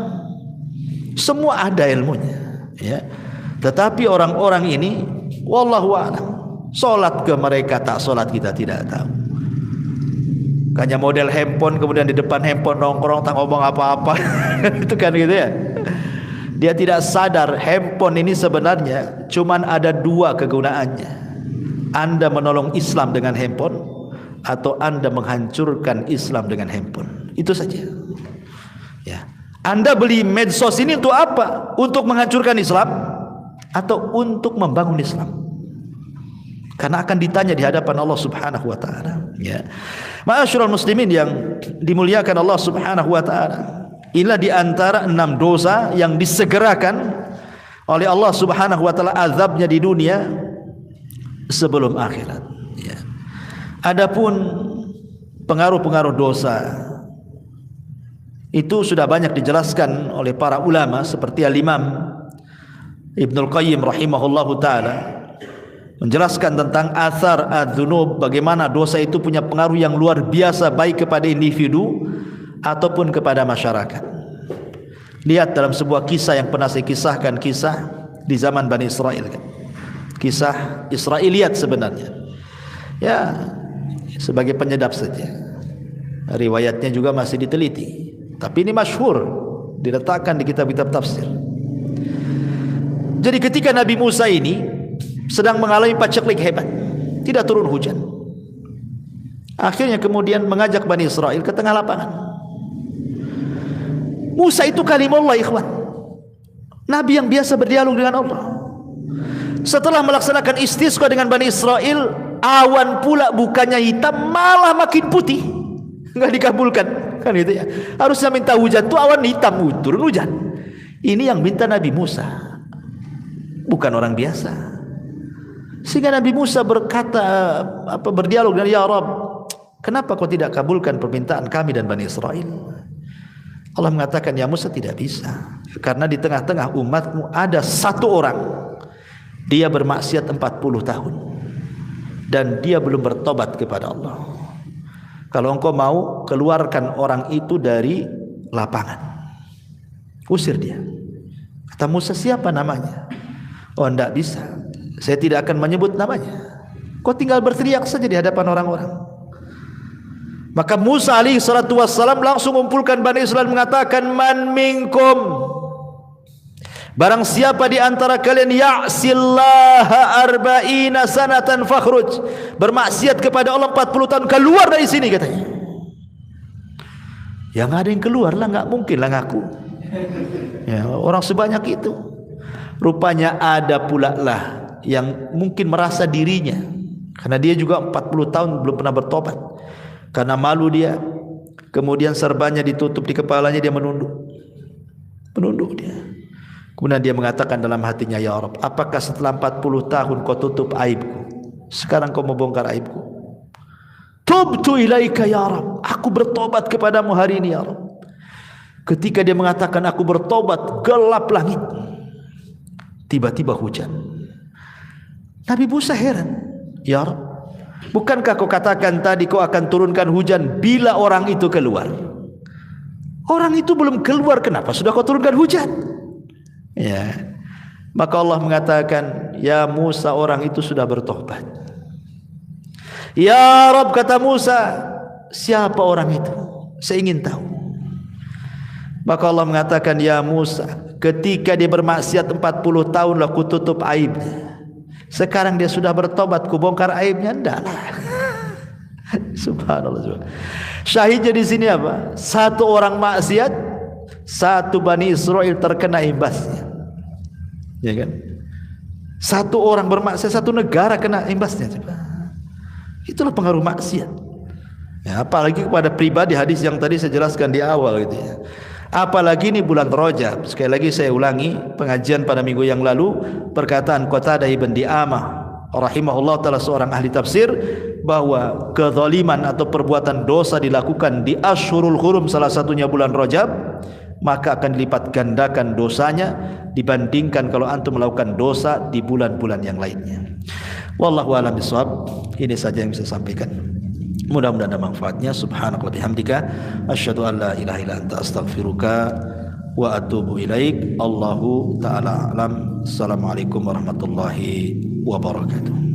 Semua ada ilmunya, ya. Tetapi orang-orang ini wallahu a'lam. Salat ke mereka tak salat kita tidak tahu. Hanya model handphone, kemudian di depan handphone nongkrong tak ngomong apa-apa. Itu kan gitu ya. Dia tidak sadar handphone ini sebenarnya cuman ada dua kegunaannya. Anda menolong Islam dengan handphone atau Anda menghancurkan Islam dengan handphone. Itu saja. Ya. Anda beli medsos ini untuk apa? Untuk menghancurkan Islam atau untuk membangun Islam? Karena akan ditanya di hadapan Allah Subhanahu wa taala, ya. Ma'asyiral muslimin yang dimuliakan Allah Subhanahu wa taala. Inilah di antara 6 dosa yang disegerakan oleh Allah Subhanahu wa taala azabnya di dunia sebelum akhirat, ya. Adapun pengaruh-pengaruh dosa itu sudah banyak dijelaskan oleh para ulama seperti Al-Imam Ibnul Qayyim rahimahullahu taala menjelaskan tentang athar adzunub, bagaimana dosa itu punya pengaruh yang luar biasa baik kepada individu ataupun kepada masyarakat. Lihat dalam sebuah kisah yang pernah saya kisahkan, kisah di zaman Bani Israel kan. Kisah Israiliyat sebenarnya. Ya, sebagai penyedap saja. Riwayatnya juga masih diteliti. Tapi ini masyhur, diletakkan di kitab-kitab tafsir. Jadi ketika Nabi Musa ini sedang mengalami paceklik hebat, tidak turun hujan. Akhirnya kemudian mengajak Bani Israel ke tengah lapangan. Musa itu kalimullah ikhwan, Nabi yang biasa berdialog dengan Allah. Setelah melaksanakan istisqa dengan Bani Israel, awan pula bukannya hitam malah makin putih. Enggak dikabulkan kan itu ya. Harusnya minta hujan tuh awan hitam, turun hujan. Ini yang minta Nabi Musa, bukan orang biasa. Sehingga Nabi Musa berkata, berdialog dengan ya Rabb, kenapa kau tidak kabulkan permintaan kami dan Bani Israel? Allah mengatakan, ya Musa tidak bisa, karena di tengah-tengah umatmu ada satu orang, dia bermaksiat 40 tahun dan dia belum bertobat kepada Allah. Kalau engkau mau, keluarkan orang itu dari lapangan, usir dia. Kata Musa, siapa namanya? Oh, tidak bisa, saya tidak akan menyebut namanya. Kau tinggal berteriak saja di hadapan orang-orang. Maka Musa alaihi salatu wassalam langsung mengumpulkan Bani Israel mengatakan, man minkum, barang siapa di antara kalian ya'sillaha arba'ina sanatan fakhruj, bermaksiat kepada Allah 40 tahun, keluar dari sini katanya. Yang ada yang keluar lah, enggak mungkin lah ngaku. Ya, orang sebanyak itu. Rupanya ada pula lah yang mungkin merasa dirinya, karena dia juga 40 tahun belum pernah bertobat, karena malu dia, kemudian serbannya ditutup di kepalanya, dia menunduk dia. Kemudian dia mengatakan dalam hatinya, ya Rabb, apakah setelah 40 tahun kau tutup aibku, sekarang kau mau bongkar aibku? Tubtu ilaika ya Rabb, aku bertobat kepadamu hari ini ya Rabb. Ketika dia mengatakan aku bertobat, gelap langit, tiba-tiba hujan. Nabi Musa heran, ya Rabb, bukankah kau katakan tadi kau akan turunkan hujan bila orang itu keluar? Orang itu belum keluar, kenapa sudah kau turunkan hujan? Ya, maka Allah mengatakan, ya Musa, orang itu sudah bertobat. Ya Rabb, kata Musa, siapa orang itu? Saya ingin tahu. Maka Allah mengatakan, ya Musa, ketika dia bermaksiat 40 tahun lah ku tutup aibnya. Sekarang dia sudah bertobat, ku bongkar aibnya? Enggak lah. Subhanallah. Syahidnya di sini apa? Satu orang maksiat, satu Bani Israel terkena imbasnya. Ya kan? Satu orang bermaksiat, satu negara kena imbasnya. Itulah pengaruh maksiat. Ya, apalagi kepada pribadi, hadis yang tadi saya jelaskan di awal gitu ya. Apalagi ini bulan Rajab. Sekali lagi saya ulangi pengajian pada minggu yang lalu, perkataan Qatadah bin Di'amah rahimahullah taala seorang ahli tafsir, bahwa kezaliman atau perbuatan dosa dilakukan di Ashhurul Hurum, salah satunya bulan Rajab, maka akan dilipat gandakan dosanya dibandingkan kalau antum melakukan dosa di bulan-bulan yang lainnya. Wallahu a'lam bishawab. Ini saja yang bisa saya sampaikan. Mudah-mudahan ada manfaatnya. Subhanakallahumma bihamdika asyhadu an la ilaha illa anta astaghfiruka wa atubu ilaik. Allahu ta'ala alam. Assalamualaikum warahmatullahi wabarakatuh.